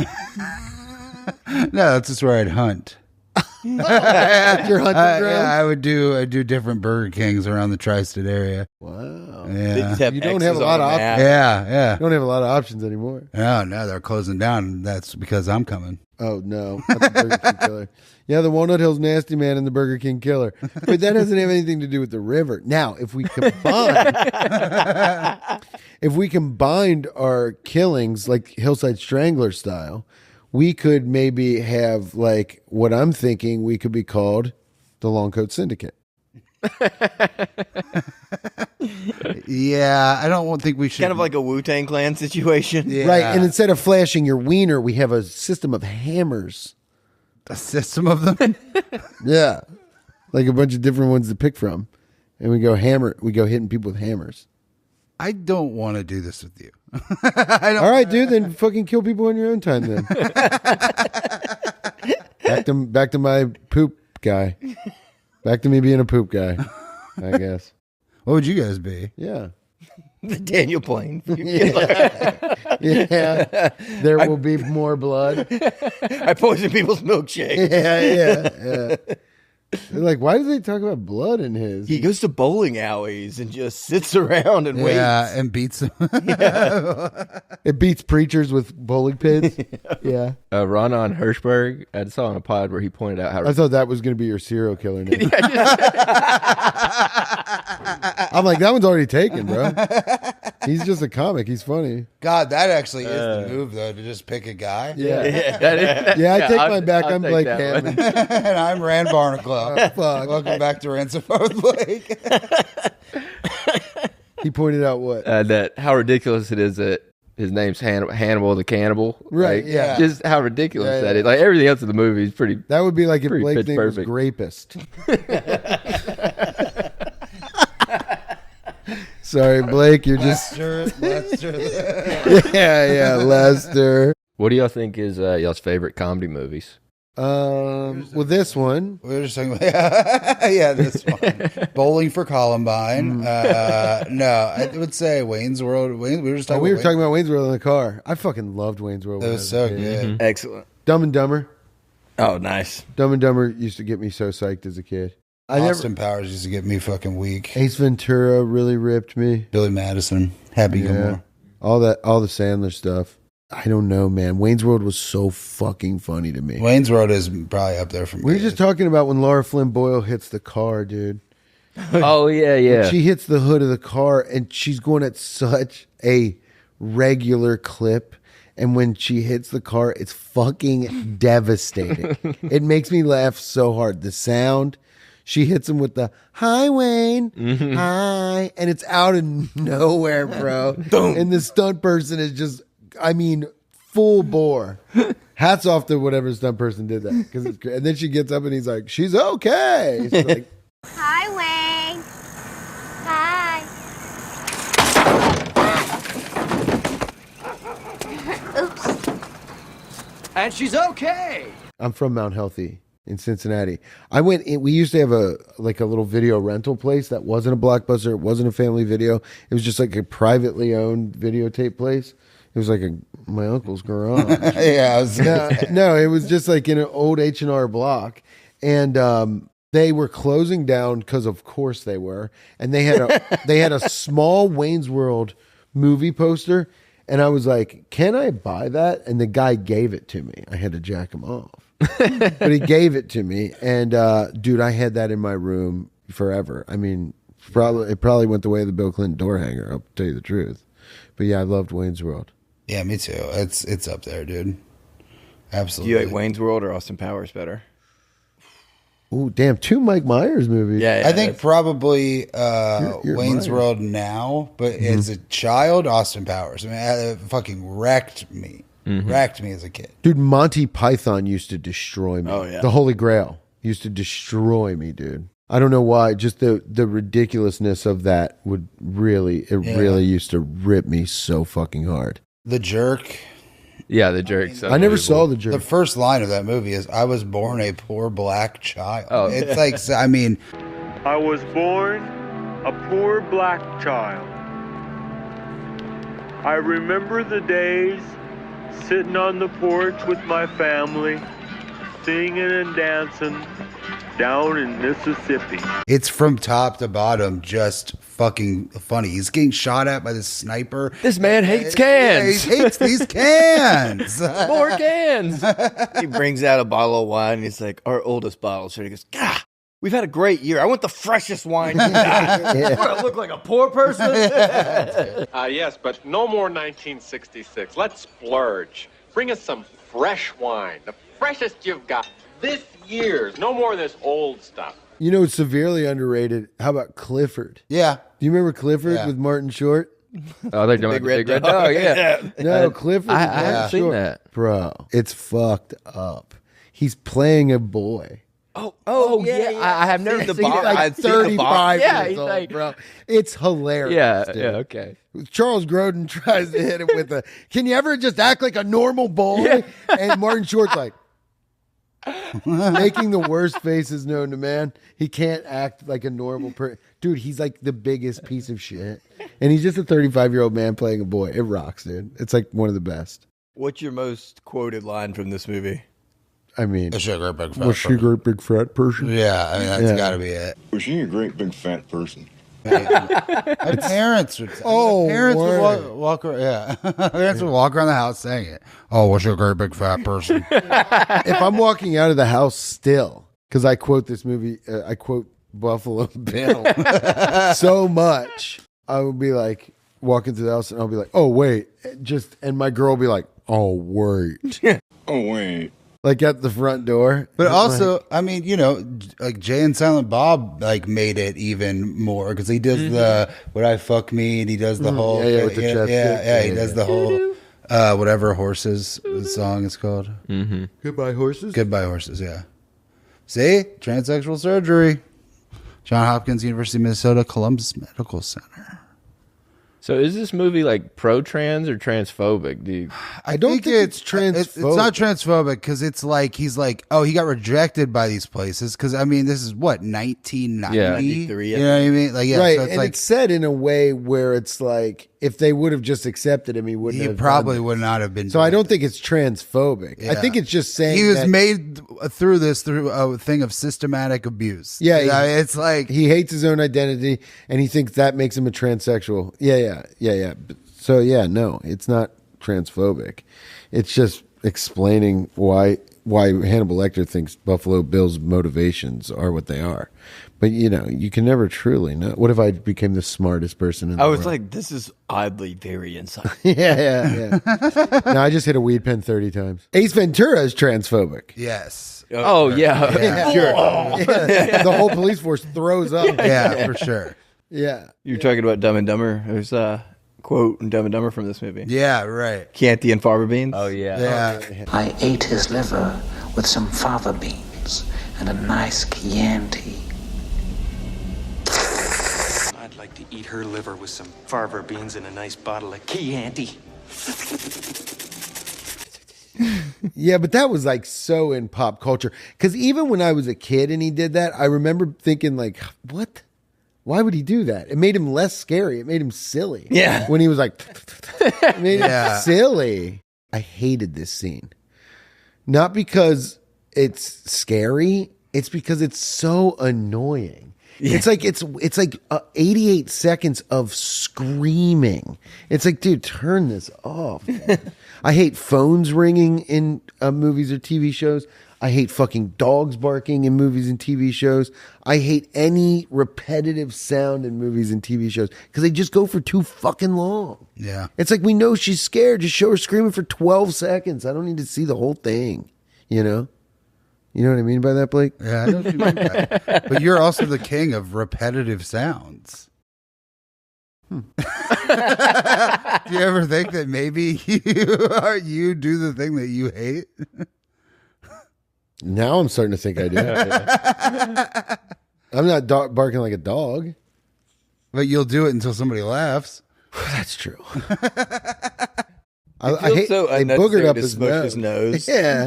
No, that's just where I'd hunt. Your hunting ground. Yeah, I'd do different Burger Kings around the tri-state area. Wow. They Yeah. just have You don't X's have a on lot the of map. Yeah. You don't have a lot of options anymore. No, they're closing down. That's because I'm coming. Oh no, not the Burger King Killer. Yeah, the Walnut Hills Nasty Man and the Burger King Killer. But that doesn't have anything to do with the river. Now, if we combined our killings like Hillside Strangler style, we could maybe have like what I'm thinking we could be called the Long Coat Syndicate. Yeah, I don't think we should. Kind of like a Wu-Tang Clan situation. Yeah. Right. And instead of flashing your wiener, we have a system of hammers. a system of them. Yeah. Like a bunch of different ones to pick from. And we go hitting people with hammers. I don't want to do this with you. All right, dude, then fucking kill people in your own time then. Back to my poop guy. Back to me being a poop guy, I guess. What would you guys be? Yeah. The Daniel Plain. Yeah. There will be more blood. I poison people's milkshake. Yeah. They're like, why do they talk about blood in his? He goes to bowling alleys and just sits around and waits. Yeah, and beats them. It beats preachers with bowling pins. Yeah. Ronan Hirschberg, I saw on a pod where he pointed out how I thought that was going to be your serial killer name. I'm like, that one's already taken, bro. He's just a comic. He's funny. God, that actually is the move, though, to just pick a guy. Yeah. Yeah, I take mine back. I'm take Blake that one. Hammond. And I'm Rand Barnaclo. Fuck. Welcome back to Ransom of Blake. He pointed out what? That how ridiculous it is that his name's Hannibal the Cannibal. Right, Like, yeah. Just how ridiculous Yeah, that yeah. is. Like everything else in the movie is pretty. That would be like if Pretty Blake's pitch name was perfect. Grapist. Sorry, Blake. You're just. Lester. Yeah, Lester. What do y'all think is y'all's favorite comedy movies? Well, this one. We were just talking about, yeah, this one. Bowling for Columbine. No, I would say Wayne's World. We were just talking We were about talking about Wayne's World in the car. I fucking loved Wayne's World. That when was I a so kid. good. Excellent. Dumb and Dumber. Oh, nice. Dumb and Dumber used to get me so psyched as a kid. Austin Powers used to get me fucking weak. Ace Ventura really ripped me. Billy Madison. Happy Gilmore. All the Sandler stuff. I don't know, man. Wayne's World was so fucking funny to me. Wayne's World is probably up there for me. We were just talking about when Laura Flynn Boyle hits the car, dude. Oh yeah. She hits the hood of the car and she's going at such a regular clip. And when she hits the car, it's fucking devastating. It makes me laugh so hard. The sound, she hits him with the "Hi, Wayne, hi," and it's out of nowhere, bro. And the stunt person is just, I mean, full bore. Hats off to whatever stunt person did that, because it's great. And then she gets up and he's like, "She's okay." She's like, Hi, Wayne. Hi. Oops. And she's okay. I'm from Mount Healthy in Cincinnati. I went in, we used to have a little video rental place that wasn't a Blockbuster. It wasn't a family video. It was just like a privately owned videotape place. It was like my uncle's garage. Yeah, I was No, it was just like in an old H&R Block. And they were closing down because of course they were. And they had a small Wayne's World movie poster. And I was like, can I buy that? And the guy gave it to me. I had to jack him off. But he gave it to me. And dude, I had that in my room forever. I mean, it probably went the way of the Bill Clinton door hanger, I'll tell you the truth. But yeah, I loved Wayne's World. Yeah, me too. It's up there, dude. Do Absolutely. you like Wayne's World or Austin Powers better? Ooh, damn, 2 Mike Myers movies. Yeah, I think probably You're Wayne's right. World now, but as a child, Austin Powers. I mean, it fucking wrecked me. Wrecked me as a kid. Dude, Monty Python used to destroy me. Oh, yeah. The Holy Grail used to destroy me, dude. I don't know why. Just the ridiculousness of that would really used to rip me so fucking hard. The Jerk. Yeah, the jerks. I never saw The The Jerk. first line of that movie is, "I was born a poor black child." Oh. It's like, I mean, I was born a poor black child. I remember the days sitting on the porch with my family, singing and dancing down in Mississippi. it's from top to bottom just fucking funny. He's getting shot at by the sniper. This man hates Yeah, cans. he hates these cans. More cans. he brings out a bottle of wine and he's like, our oldest bottle. So he goes, God, we've had a great year. I want the freshest wine. What, I look like a poor person? Yes, but no more 1966. Let's splurge. Bring us some fresh wine, the freshest you've got. This year's. No more of this old stuff. You know, it's severely underrated. How about Clifford? Yeah. Do you remember Clifford Yeah. with Martin Short? Oh, they're doing Big the Red Big Red Dog. Dog. Yeah. No, Clifford. I with Martin haven't seen Short. that. Bro, it's fucked up. He's playing a boy. Oh yeah. I have never The seen bar- it. Like I've seen the bar- 35 Yeah, years he's old, like- bro. It's hilarious. Yeah. dude. Yeah. Okay. Charles Grodin tries to hit him with a, can you ever just act like a normal boy? And Martin Short's like, making the worst faces known to man. He can't act like a normal person. Dude, he's like the biggest piece of shit. And he's just a 35-year-old man playing a boy. It rocks, dude. It's like one of the best. What's your most quoted line from this movie? I mean, A sugar big fat was she a person. great big fat person? Yeah, I mean, that's Yeah. got to be it. Was she a great big fat person? My parents would. Oh, my parents would word. walk around. Yeah, my parents would walk around the house saying it. Oh, what's your great big fat person? If I'm walking out of the house still, because I quote this movie, I quote Buffalo Bill so much, I would be like walking through the house and I'll be like, oh, wait, and my girl will be like, oh, wait. Oh, wait. Like at the front door. But I'm also, I mean, you know, like Jay and Silent Bob like made it even more because he does the "Would I Fuck Me" and he does the whole Yeah, with the chapstick. he Yeah, does yeah. the whole whatever horses the song is called. Goodbye, horses. Goodbye horses. Yeah. See, transsexual surgery. John Hopkins University, Minnesota, Columbus Medical Center. So is this movie like pro-trans or transphobic, dude? I don't think it's transphobic. It's not transphobic because it's like he's like, oh, he got rejected by these places because I mean, this is what 1990. Yeah. 93, You know what I mean? Like, yeah, Right, so it's and like it's said in a way where it's like if they would have just accepted him, he wouldn't he have. probably done would not have been. this. So I doing don't think it's transphobic. I Yeah. think it's just saying he was that made through a thing of systematic abuse. Yeah, You know, it's like he hates his own identity and he thinks that makes him a transsexual. Yeah. So yeah, no, it's not transphobic. It's just explaining why Hannibal Lecter thinks Buffalo Bill's motivations are what they are. But you know, you can never truly know. What if I became the smartest person in the I was world? like, this is oddly very insightful. yeah. No, I just hit a weed pen 30 times. Ace Ventura is transphobic. yes, Oh yeah. Yeah. The whole police force throws up. yeah, for sure. Yeah. You're talking about Dumb and Dumber. There's a quote in Dumb and Dumber from this movie. Yeah, right. Chianti and fava beans. Oh yeah. Yeah, I ate his liver with some fava beans and a nice Chianti. I'd like to eat her liver with some fava beans and a nice bottle of Chianti. Yeah, but that was like so in pop culture. Because even when I was a kid and he did that, I remember thinking like, what? Why would he do that? It made him less scary. It made him silly. Yeah. When he was like, it made Yeah. him silly. I hated this scene. Not because it's scary. It's because it's so annoying. It's like 88 seconds of screaming. It's like, dude, turn this off. I hate phones ringing in movies or TV shows. I hate fucking dogs barking in movies and TV shows. I hate any repetitive sound in movies and TV shows because they just go for too fucking long. yeah. It's like, we know she's scared. Just show her screaming for 12 seconds. I don't need to see the whole thing, you know? You know what I mean by that, Blake? Yeah, I know what you mean by that. But you're also the king of repetitive sounds. Do you ever think that maybe you do the thing that you hate? Now I'm starting to think I do. I'm not barking like a dog. But you'll do it until somebody laughs. That's true. It I feels hate so they boogered unnecessary up to his smush nose. his nose. Yeah,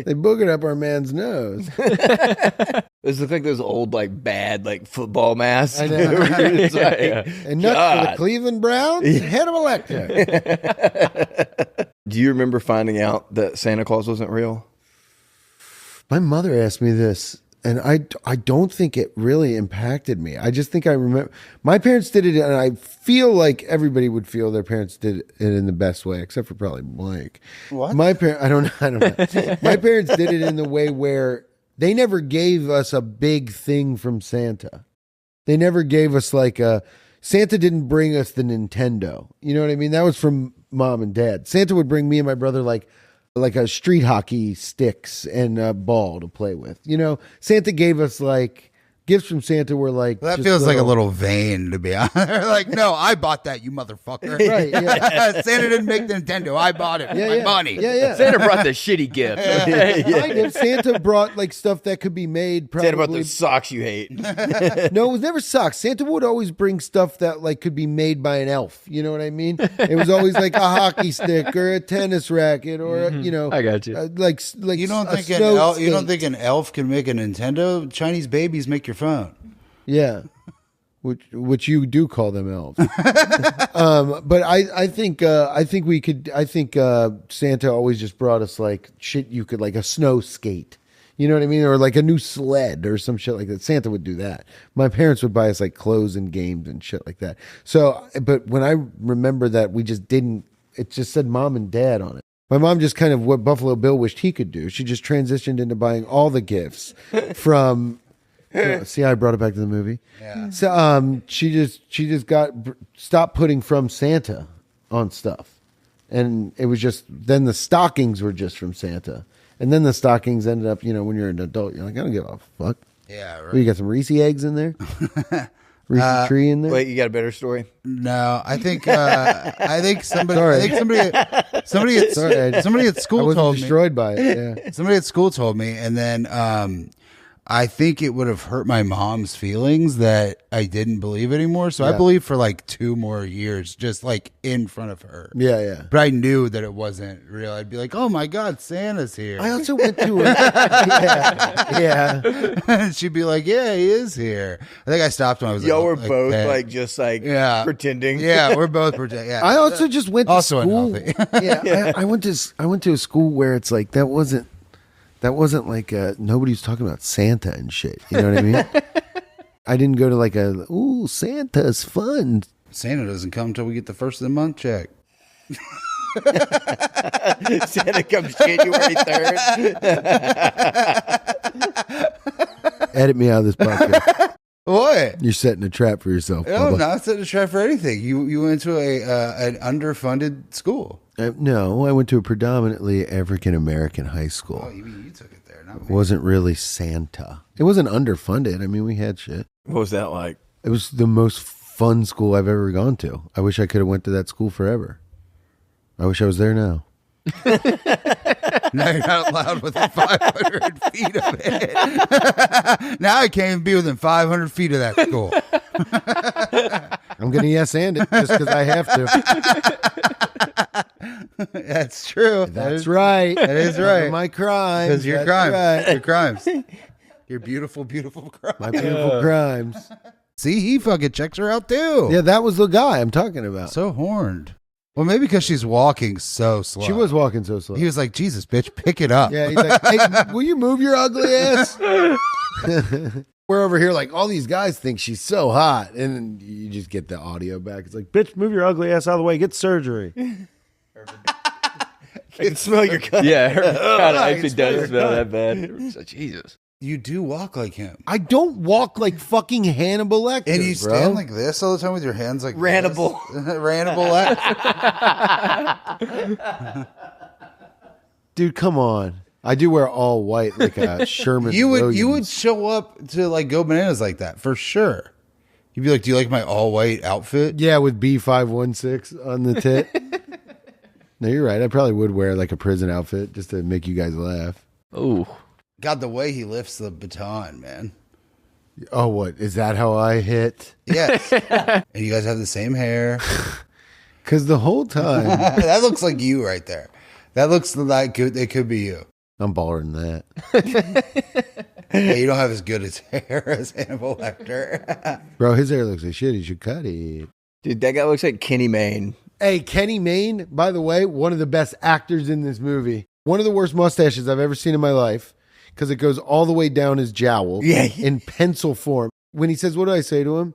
they boogered up our man's nose. This looks like those old, like, bad, like, football masks. I know. It's like, And nuts for the God. Cleveland Browns. Hannibal Lecter. Do you remember finding out that Santa Claus wasn't real? My mother asked me this, and I don't think it really impacted me. I just think I remember my parents did it, and I feel like everybody would feel their parents did it in the best way, except for probably Blake. What? My parents, I don't know. My parents did it in the way where they never gave us a big thing from Santa. They never gave us like Santa didn't bring us the Nintendo. You know what I mean? That was from mom and dad. Santa would bring me and my brother like a street hockey sticks and a ball to play with. You know, Santa gave us like gifts from Santa were like That just feels like a little vain, to be honest. Like, no, I bought that, you motherfucker. Right, yeah. Santa didn't make the Nintendo. I bought it with Yeah, my yeah. money. Yeah. Santa brought the shitty gift. Kind of. Santa brought like stuff that could be made. Probably. Santa brought those socks you hate. No, it was never socks. Santa would always bring stuff that like could be made by an elf. You know what I mean? It was always like a hockey stick or a tennis racket or you know. I got you. Like You don't a think snow you don't skate. think an elf can make a Nintendo? Chinese babies make your phone. Yeah. which you do call them elves. But I think Santa always just brought us like shit you could, like a snow skate. You know what I mean? Or like a new sled or some shit like that. Santa would do that. My parents would buy us like clothes and games and shit like that. So, but when I remember that we just didn't, it just said mom and dad on it. My mom just kind of what Buffalo Bill wished he could do. She just transitioned into buying all the gifts from, see how I brought it back to the movie? Yeah. So, she just stopped putting from Santa on stuff. And it was just, then the stockings were just from Santa. And then the stockings ended up, when you're an adult, you're like, I don't give a fuck. Yeah, right. Well, you got some Reese eggs in there? Reese tree in there? Wait, you got a better story? No, I think somebody at school told me. Destroyed by it. Yeah. Somebody at school told me, and then I think it would have hurt my mom's feelings that I didn't believe anymore. So I believed for like 2 more years, just like in front of her. Yeah, yeah. But I knew that it wasn't real. I'd be like, "Oh my God, Santa's here." I also went to yeah. And she'd be like, "Yeah, he is here." I think I stopped when I was Y'all were like both 10. like just like pretending. Yeah, we're both pretending. Yeah. I also just went to Also school. unhealthy. Yeah, I went to a school where it's like that wasn't like nobody was talking about Santa and shit. You know what I mean? I didn't go to like Santa's fun. Santa doesn't come until we get the first of the month check. Santa comes January 3rd. Edit me out of this podcast. What? You're setting a trap for yourself. No, I'm not setting a trap for anything. You went to an underfunded school. No, I went to a predominantly African American high school. Oh, you mean you took it there? Not me. It wasn't really Santa. It wasn't underfunded. I mean, we had shit. What was that like? It was the most fun school I've ever gone to. I wish I could have went to that school forever. I wish I was there now. Now you're not allowed within 500 feet of it. Now I can't even be within 500 feet of that school. I'm going to yes and it just because I have to. That's true. That's right. That is right. My crimes. Because your That's crimes. right. Your crimes. Your beautiful, beautiful crimes. My beautiful crimes. See, he fucking checks her out too. Yeah, that was the guy I'm talking about. So horned. Well, maybe because she's walking so slow. She was walking so slow. He was like, Jesus, bitch, pick it up. Yeah, he's like, hey, will you move your ugly ass? We're over here like, all these guys think she's so hot. And then you just get the audio back. It's like, bitch, move your ugly ass out of the way. Get surgery. I can smell your cut. Yeah, her kind of actually does smell that bad. So, Jesus. You do walk like him. I don't walk like fucking Hannibal Lecter, And you bro. stand like this all the time with your hands like Rannibal. Rannibal. Dude, come on. I do wear all white like a Sherman You would Williams. show up to like go bananas like that for sure. You'd be like, "Do you like my all white outfit?" Yeah, with B516 on the tit. No, you're right. I probably would wear like a prison outfit just to make you guys laugh. Oh. God, the way he lifts the baton, man. Oh, what? Is that how I hit? Yes. And you guys have the same hair. Because the whole time. That looks like you right there. That looks like it could be you. I'm baller than that. Yeah, you don't have as good as hair as Hannibal Lecter. Bro, his hair looks like shit. He should cut it. Dude, that guy looks like Kenny Mayne. Hey, Kenny Mayne, by the way, one of the best actors in this movie. One of the worst mustaches I've ever seen in my life because it goes all the way down his jowl in pencil form. When he says, what do I say to him?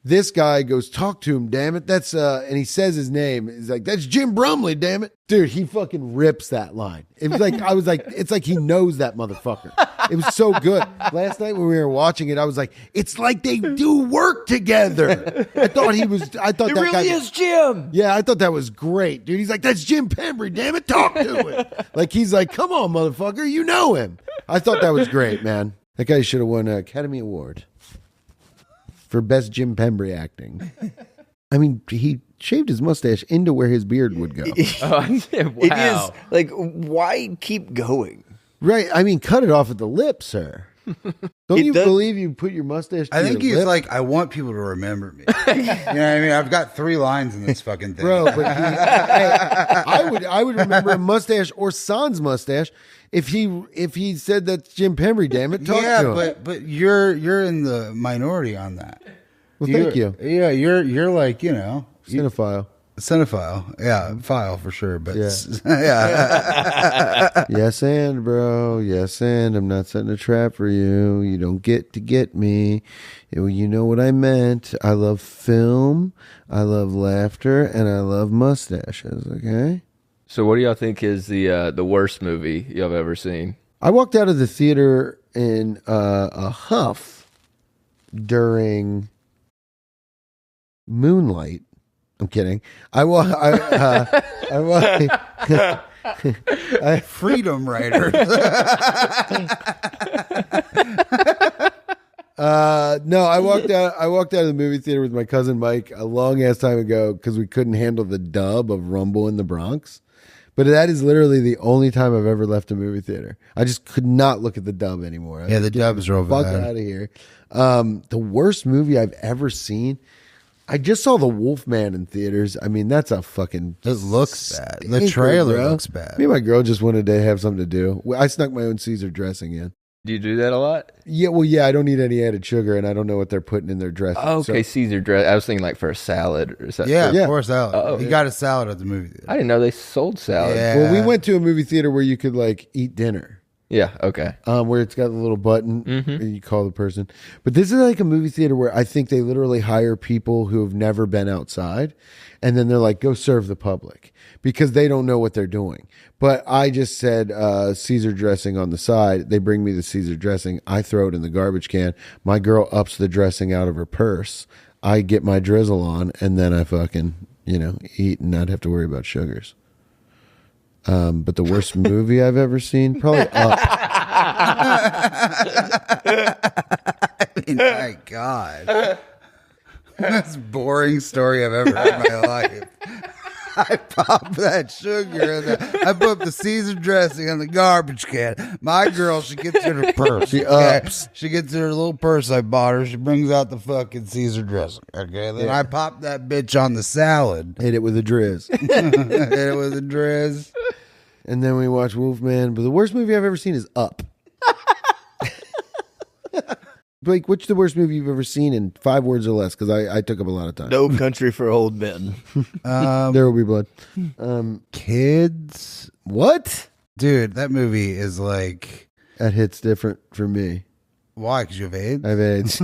This guy goes, talk to him, damn it. That's, and he says his name. He's like, that's Jim Brumley, damn it. Dude, he fucking rips that line. It was like, I was like, it's like he knows that motherfucker. It was so good. Last night when we were watching it, I was like, it's like they do work together. I thought that really guy is Jim. Yeah, I thought that was great, dude. He's like, that's Jim Pembry, damn it, talk to him. Like, he's like, come on, motherfucker, you know him. I thought that was great, man. That guy should have won an Academy Award for best Jim Pembry acting. I mean, he shaved his mustache into where his beard would go. Wow. It is like, why keep going? Right. I mean, cut it off at the lip, sir. Don't you believe you put your mustache to I think your he's lip? like, I want people to remember me. You know what I mean? I've got 3 lines in this fucking thing. Bro, but I would remember a mustache or Sans mustache if he said that's Jim Pembry, damn it, talk to him. but you're in the minority on that. Well, thank you. Yeah, you're like, Cinephile. cinephile. Yeah, file for sure. But Yeah. yeah. Yes, and bro. Yes, and I'm not setting a trap for you. You don't get me. You know what I meant. I love film. I love laughter, and I love mustaches. Okay. So, what do y'all think is the worst movie y'all have ever seen? I walked out of the theater in a huff during Moonlight. I'm kidding. Freedom Writer. No, I walked out of the movie theater with my cousin Mike a long ass time ago because we couldn't handle the dub of Rumble in the Bronx. But that is literally the only time I've ever left a movie theater. I just could not look at the dub anymore. Yeah, the dub's real Fuck bad. out of here. The worst movie I've ever seen. I just saw The Wolfman in theaters. I mean, that's a fucking. It looks bad. The stinker, trailer bro. looks bad. Me and my girl just wanted to have something to do. I snuck my own Caesar dressing in. Do you do that a lot? Yeah, well, yeah, I don't need any added sugar, and I don't know what they're putting in their dressing. Oh, okay, So- Caesar dress. I was thinking like for a salad or something. Yeah, Yeah. of course, salad. Oh, He yeah. got a salad at the movie theater. I didn't know they sold salad. Yeah. Well, we went to a movie theater where you could like eat dinner. Yeah, okay. Where it's got a little button and you call the person. But this is like a movie theater where I think they literally hire people who have never been outside, and then they're like, go serve the public because they don't know what they're doing. But I just said Caesar dressing on the side. They bring me the Caesar dressing. I throw it in the garbage can. My girl ups the dressing out of her purse. I get my drizzle on, and then I fucking, eat and not have to worry about sugars. But the worst movie I've ever seen, probably Up. I mean, my God. That's boring story I've ever heard in my life. I pop that sugar and I put the Caesar dressing in the garbage can. My girl, she gets in her purse. She ups. She gets in her little purse I bought her. She brings out the fucking Caesar dressing. Okay, then I pop that bitch on the salad. Hit it with a drizz. Hit it with a drizz. And then we watch Wolfman. But the worst movie I've ever seen is Up. Blake, what's the worst movie you've ever seen in 5 words or less? Because I took up a lot of time. No Country for Old Men. There Will Be Blood. Kids. What? Dude, that movie is like... That hits different for me. Why? Because you have AIDS? I have AIDS.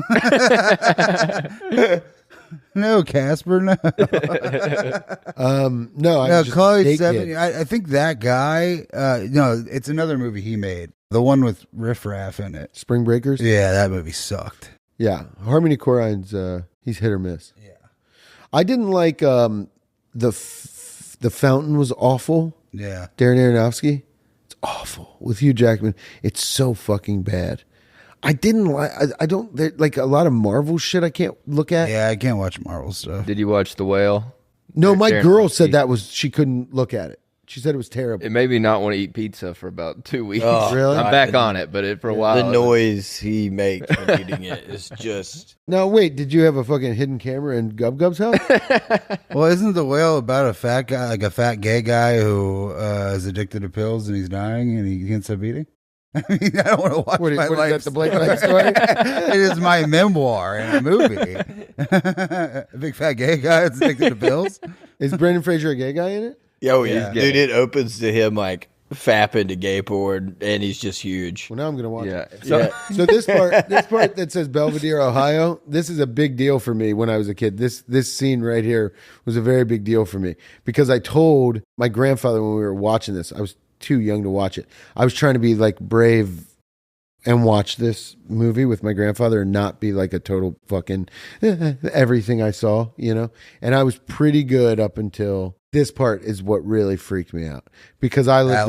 No, Casper, no. No, No, just Chloe date 70. kid. I think that guy, no, it's another movie he made. The one with Riff Raff in it. Spring Breakers? Yeah, that movie sucked. Yeah. Harmony Korine's, he's hit or miss. Yeah. I didn't like the Fountain was awful. Yeah. Darren Aronofsky. It's awful. With Hugh Jackman. It's so fucking bad. I didn't like, I don't, like a lot of Marvel shit I can't look at. Yeah, I can't watch Marvel stuff. Did you watch The Whale? No, my Darren girl Aronofsky. said that was, she couldn't look at it. She said it was terrible. It made me not want to eat pizza for about 2 weeks. Oh, Really? I'm back on it, but for a while. The noise he makes when eating it is just... No, wait, did you have a fucking hidden camera in Gub Gub's house? Well, isn't The Whale about a fat guy, like a fat gay guy who is addicted to pills and he's dying and he can't stop eating? I mean, I don't want to watch What is my life. that, the Blake Knight story? It is my memoir in a movie. A big fat gay guy that's addicted to pills. Is Brendan Fraser a gay guy in it? Oh, yeah. He's gay. Dude, it opens to him like fapping to gay porn, and he's just huge. Well, now I'm going to watch Yeah. it. So, So this part that says Belvedere, Ohio, this is a big deal for me when I was a kid. This scene right here was a very big deal for me because I told my grandfather when we were watching this, I was too young to watch it. I was trying to be like brave and watch this movie with my grandfather and not be like a total fucking everything I saw, And I was pretty good up until this part is what really freaked me out because I lived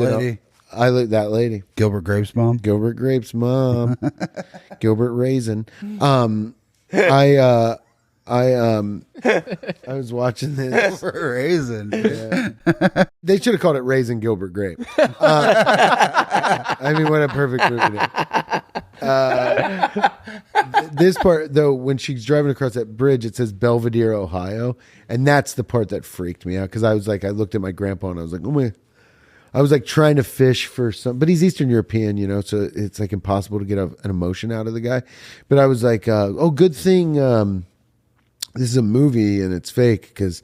that lady. Gilbert Grape's mom. Gilbert Grape's mom. Gilbert Raisin. I was watching this. Raisin. They should have called it Raisin Gilbert Grape. I mean, what a perfect movie. This part, though, when she's driving across that bridge, it says Belvedere, Ohio. And that's the part that freaked me out because I was like, I looked at my grandpa and I was like, oh my. I was like trying to fish for some, but he's Eastern European, so it's like impossible to get an emotion out of the guy. But I was like, oh, good thing this is a movie and it's fake because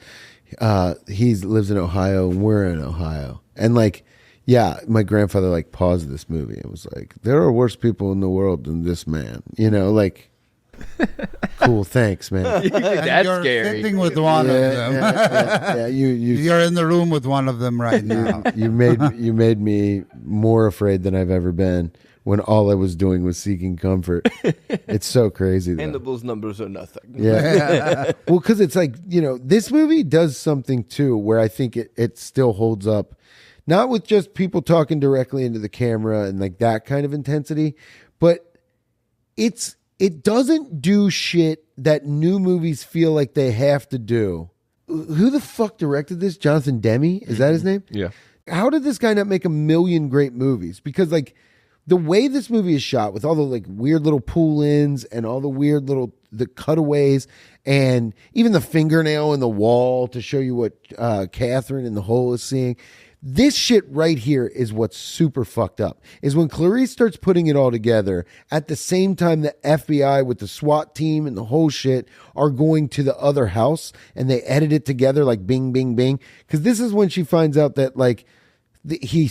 he lives in Ohio and we're in Ohio. And like, yeah, my grandfather like paused this movie and was like, there are worse people in the world than this man. You know, like, cool, thanks, man. That's you're scary. sitting with one of them. Yeah, You're in the room with one of them right now. you made me more afraid than I've ever been when all I was doing was seeking comfort. It's so crazy, though. Hannibal's numbers are nothing. Yeah. Well, because it's like, you know, this movie does something too where I think it still holds up. Not with just people talking directly into the camera and like that kind of intensity, but it doesn't do shit that new movies feel like they have to do. Who the fuck directed this? Jonathan Demme? Is that his name? Yeah. How did this guy not make a million great movies? Because like the way this movie is shot with all the like weird little pull-ins and all the weird little the cutaways and even the fingernail in the wall to show you what Catherine in the hole is seeing. This shit right here is what's super fucked up. Is when Clarice starts putting it all together at the same time the FBI with the SWAT team and the whole shit are going to the other house and they edit it together like bing, bing, bing. Because this is when she finds out that like he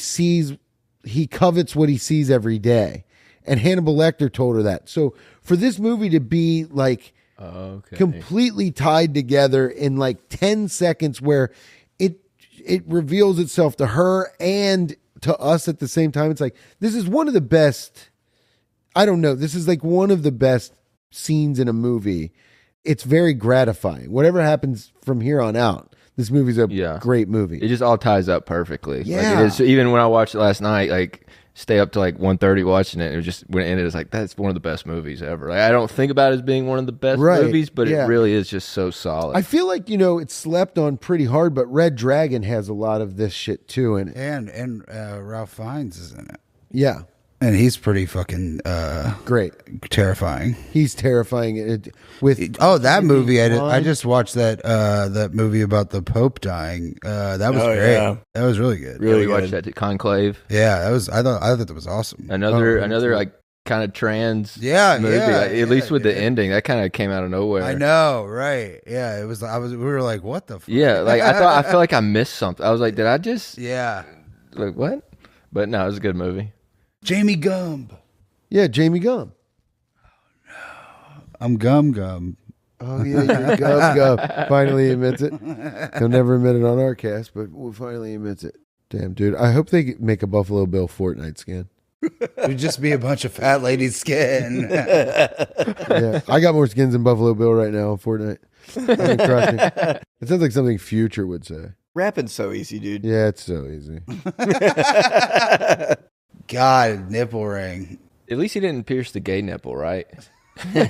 covets what he sees every day. And Hannibal Lecter told her that. So for this movie to be like completely tied together in like 10 seconds where it reveals itself to her and to us at the same time. It's like, this is one of the best, I don't know, this is like one of the best scenes in a movie. It's very gratifying. Whatever happens from here on out, this movie's a great movie. It just all ties up perfectly. Yeah. Like it is, even when I watched it last night, like stay up to like 1:30 watching it. It was just when it ended, it's like that's one of the best movies ever. Like, I don't think about it as being one of the best movies, but it really is just so solid. I feel like, you know, it's slept on pretty hard, but Red Dragon has a lot of this shit too in it. And Ralph Fiennes is in it. Yeah. And he's pretty fucking great, terrifying. He's terrifying. That movie! I just watched that movie about the Pope dying. That was great. Yeah. That was really good. Really watched that Conclave. Yeah, that was. I thought that was awesome. Another like kind of trans movie. Like, at least with the ending, that kind of came out of nowhere. I know, right? Yeah, it was. We were like, what the? Fuck? Yeah, like I feel like I missed something. I was like, did I just? Yeah. Like what? But no, it was a good movie. Jamie Gumb. Yeah, Jamie Gumb. Oh, no. I'm Gum. Oh, yeah, you're Gum. Finally admits it. He'll never admit it on our cast, but finally admits it. Damn, dude. I hope they make a Buffalo Bill Fortnite skin. It would just be a bunch of fat lady skin. Yeah, I got more skins than Buffalo Bill right now on Fortnite. It sounds like something Future would say. Rapping's so easy, dude. Yeah, it's so easy. God, nipple ring. At least he didn't pierce the gay nipple, right? Yeah.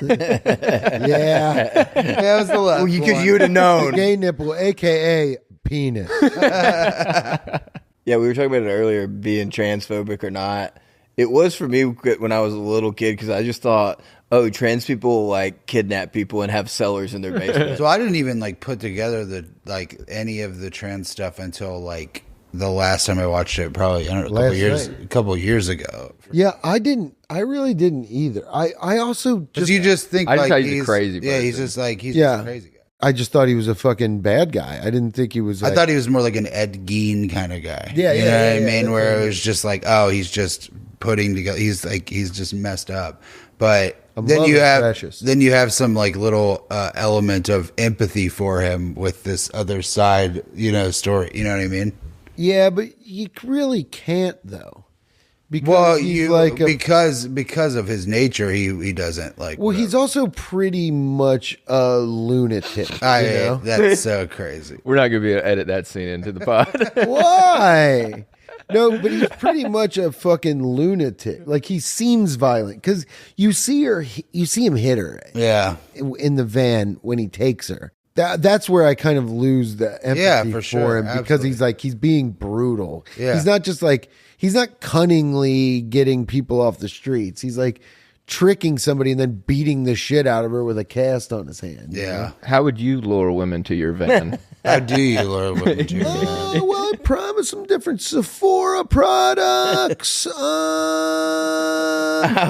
That was the last one. Because you would have known. Gay nipple, a.k.a. penis. Yeah, we were talking about it earlier, being transphobic or not. It was for me when I was a little kid because I just thought, oh, trans people like kidnap people and have cellars in their basement. So I didn't even like put together any of the trans stuff until like the last time I watched it, probably a couple years ago. Yeah, I really didn't either. I also just you just think I just like he's a crazy person. Yeah, he's just like he's just a crazy guy. I just thought he was a fucking bad guy. I didn't think he was. I thought he was more like an Ed Gein kind of guy. Yeah, you know what I mean? Where it was just like, oh, he's just putting together. He's just messed up. But then you have some like little element of empathy for him with this other side, story. You know what I mean? Yeah, but you really can't though. Because because of his nature, he doesn't like. Well, he's also pretty much a lunatic. That's so crazy. We're not going to be able to edit that scene into the pod. Why? No, but he's pretty much a fucking lunatic. Like he seems violent because you see him hit her. Yeah, in the van when he takes her. That's where I kind of lose the empathy for him because he's being brutal. Yeah. He's not just like. He's not cunningly getting people off the streets. He's like tricking somebody and then beating the shit out of her with a cast on his hand. Yeah. How would you lure women to your van? How do you learn what material? Oh, well, I promised some different Sephora products.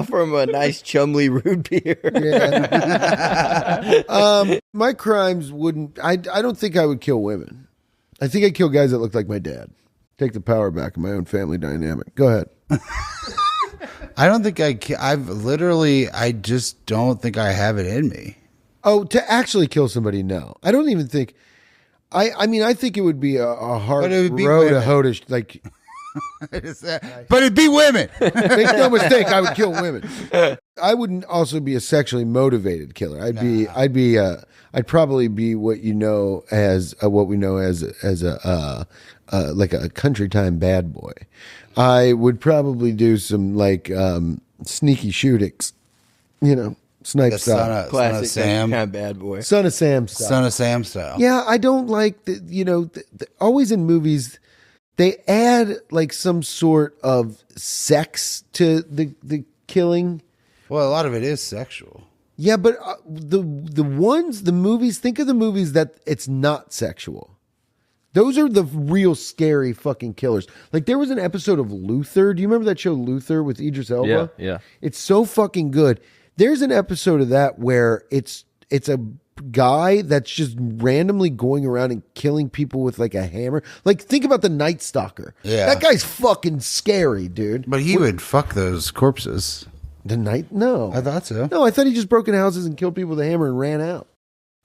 From a nice Chumley root beer. Yeah. My crimes wouldn't. I don't think I would kill women. I think I'd kill guys that look like my dad. Take the power back in my own family dynamic. Go ahead. I don't think I just don't think I have it in me. Oh, to actually kill somebody, no. I don't even think. I mean, I think it would be a hard road to hoe to, like. But it'd be women. Make no mistake, I would kill women. I wouldn't also be a sexually motivated killer. I'd probably be what we know as a like a country time bad boy. I would probably do some like sneaky shootings, snipe style. Classic Sam kind of bad boy. Son of Sam style. Son of Sam style. Yeah, I don't like always in movies they add like some sort of sex to the killing. Well, a lot of it is sexual. Yeah, but the movies, think of the movies that it's not sexual. Those are the real scary fucking killers. Like there was an episode of Luther. Do you remember that show Luther with Idris Elba? Yeah. It's so fucking good. There's an episode of that where it's a guy that's just randomly going around and killing people with like a hammer. Like think about the Night Stalker. Yeah. That guy's fucking scary, dude. But he would fuck those corpses. No. I thought so. No, I thought he just broke in houses and killed people with a hammer and ran out.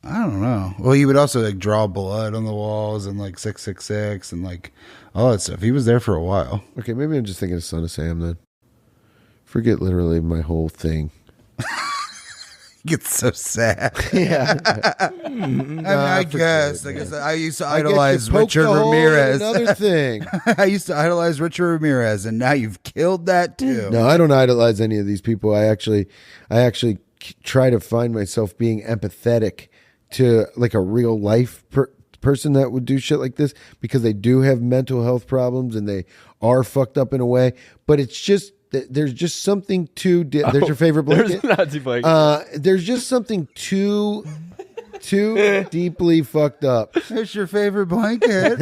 I don't know. Well, he would also like draw blood on the walls and like 666 and like all that stuff. He was there for a while. Okay, maybe I'm just thinking of Son of Sam then. Forget literally my whole thing. Gets so sad. Yeah. I guess I used to idolize Richard Ramirez. Another thing. I used to idolize Richard Ramirez, and now you've killed that too. No, I don't idolize any of these people. I actually try to find myself being empathetic to like a real life person that would do shit like this because they do have mental health problems and they are fucked up in a way. But it's just. There's just something too. There's your favorite blanket. There's Nazi blanket. There's just something too deeply fucked up. There's your favorite blanket.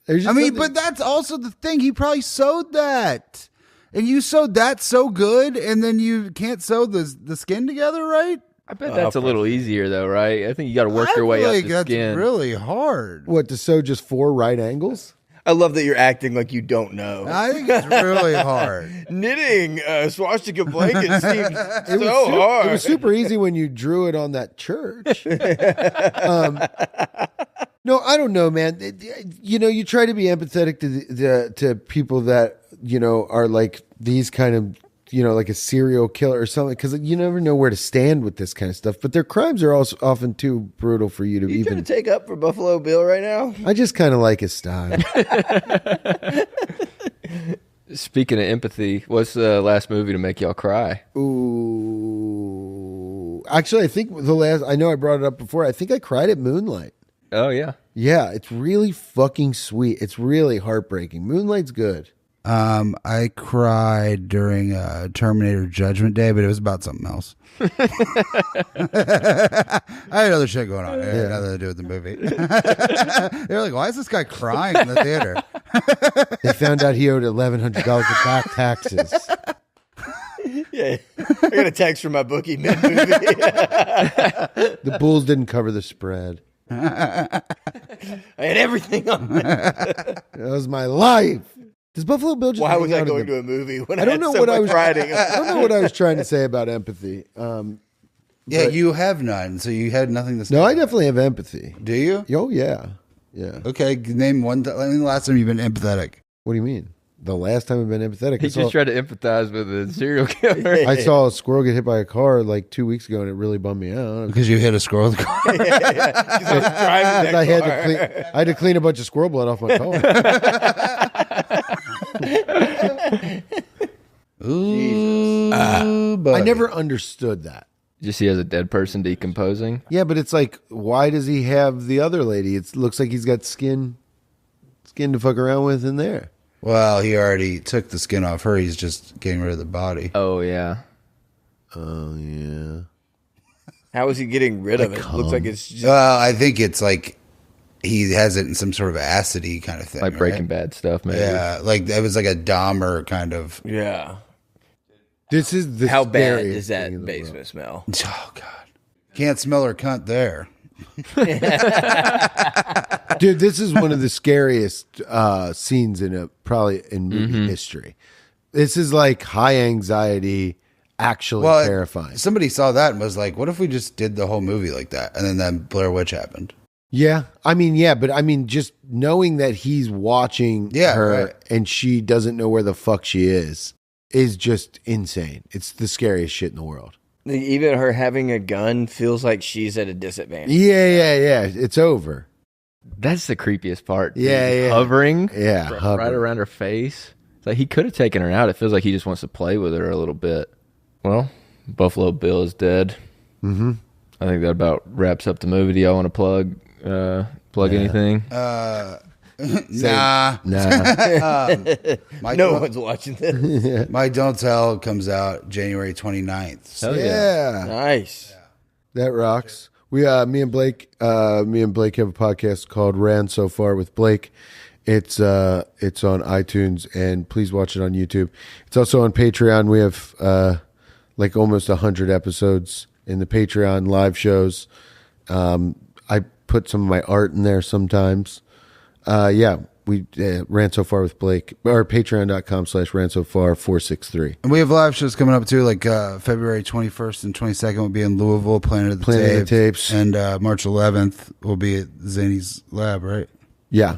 But that's also the thing. He probably sewed that, and you sewed that so good, and then you can't sew the skin together, right? I bet that's a little easier though, right? I think you got to work your way up the that's skin. Really hard. What, to sew just 4 right angles? I love that you're acting like you don't know. I think it's really hard. Knitting swastika blanket seems so hard. It was super easy when you drew it on that church. No, I don't know, man. You try to be empathetic to people that are like these kind of like a serial killer or something, because you never know where to stand with this kind of stuff. But their crimes are also often too brutal for you to You even. trying to take up for Buffalo Bill right now? I just kind of like his style. Speaking of empathy, what's the last movie to make y'all cry? Ooh, actually, I think I know I brought it up before. I think I cried at Moonlight. Oh yeah, yeah. It's really fucking sweet. It's really heartbreaking. Moonlight's good. I cried during Terminator Judgment Day, but it was about something else. I had other shit going on. It had nothing to do with the movie. They were like, why is this guy crying in the theater? They found out he owed $1,100 of back taxes. Yeah, I got a text from my bookie mid-movie. The Bulls didn't cover the spread. I had everything on that was my life. Does Buffalo Bill just? Why was I going to a movie when I don't know had so what much I was writing? I don't know what I was trying to say about empathy. Yeah, you have none, so you had nothing to say. No, I definitely have empathy. Do you? Oh yeah, yeah. Okay, name one. When the last time you've been empathetic? What do you mean? The last time I've been empathetic? He just tried to empathize with a serial killer. I saw a squirrel get hit by a car like 2 weeks ago, and it really bummed me out. Because you hit a squirrel with a car. I had to clean a bunch of squirrel blood off my car. Ooh, I never understood that. Just he has a dead person decomposing. Yeah, but it's like, why does he have the other lady? It looks like he's got skin to fuck around with in there. Well, he already took the skin off her. He's just getting rid of the body. Oh yeah. Oh yeah. How is he getting rid of it? Looks like it's just... Well, I think it's like he has it in some sort of acidy kind of thing. Like Breaking Bad stuff, maybe. Yeah, like it was like a Dahmer kind of. Yeah. This is the How bad scariest does thing that in the basement world. smell? Oh God, can't smell her cunt there. Dude, this is one of the scariest scenes in probably in movie history. This is like high anxiety, actually terrifying. Somebody saw that and was like, "What if we just did the whole movie like that?" And then that Blair Witch happened. Yeah, but I mean, just knowing that he's watching her and she doesn't know where the fuck she is just insane. It's the scariest shit in the world. Even her having a gun feels like she's at a disadvantage. Yeah. It's over. That's the creepiest part. Yeah. Hovering. Yeah. Right around her face. It's like he could have taken her out. It feels like he just wants to play with her a little bit. Well, Buffalo Bill is dead. Mm-hmm. I think that about wraps up the movie. Do y'all want to plug anything? Nah. No one's watching this. My Don't Tell comes out January 29th. Hell yeah. Nice. That rocks. We me and Blake have a podcast called Ran So Far with Blake. It's on iTunes, and please watch it on YouTube. It's also on Patreon. We have like almost 100 episodes in the Patreon live shows. I put some of my art in there sometimes. We Ran So Far with Blake, or patreon.com/ransofar463. And we have live shows coming up too, like February 21st and 22nd will be in Louisville, Planet of the Tapes. And March 11th will be at Zany's Lab, right? Yeah.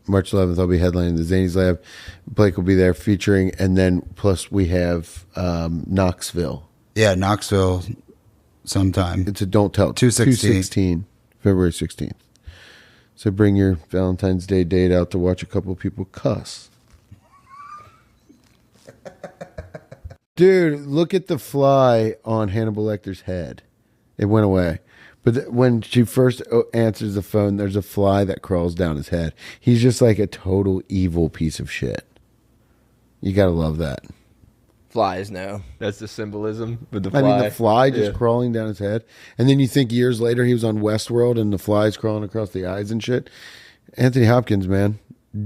March 11th, I'll be headlining the Zany's Lab. Blake will be there featuring, and then plus we have Knoxville. Yeah, Knoxville sometime. It's a Don't Tell. 2/16. February 16th. So bring your Valentine's Day date out to watch a couple people cuss. Dude, look at the fly on Hannibal Lecter's head. It went away. But when she first answers the phone, there's a fly that crawls down his head. He's just like a total evil piece of shit. You got to love that. Flies, no. That's the symbolism with the fly. I mean, the fly just crawling down his head. And then you think years later he was on Westworld and the fly's crawling across the eyes and shit. Anthony Hopkins, man.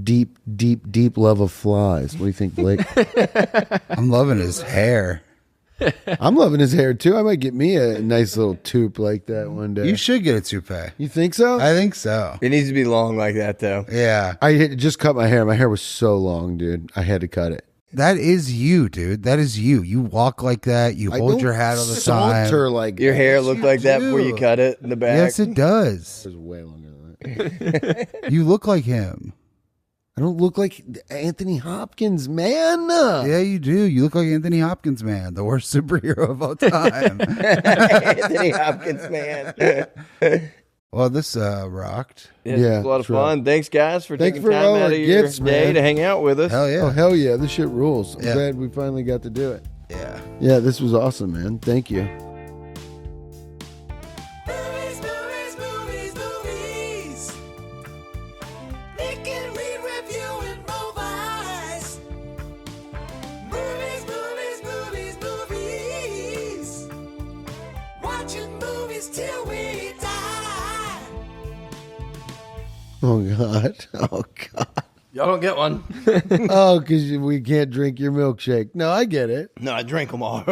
Deep, deep, deep love of flies. What do you think, Blake? I'm loving his hair. I'm loving his hair, too. I might get me a nice little toupee like that one day. You should get a toupee. You think so? I think so. It needs to be long like that, though. Yeah. I just cut my hair. My hair was so long, dude. I had to cut it. That is you, dude. That is you. You walk like that. You hold your hat all the time. Like your hair looked like that before you cut it in the back. Yes, it does. It was way longer than that. You look like him. I don't look like Anthony Hopkins, man. Yeah, you do. You look like Anthony Hopkins, man. The worst superhero of all time. Anthony Hopkins, man. Well, this rocked. Yeah, it was a lot of fun. Thanks, guys, for taking time all out the of your gifts, day man. to hang out with us. Hell yeah. Oh, hell yeah. This shit rules. I'm glad we finally got to do it. Yeah. Yeah, this was awesome, man. Thank you. Oh, God. Oh, God. Y'all don't get one. Oh, because we can't drink your milkshake. No, I get it. No, I drank them all.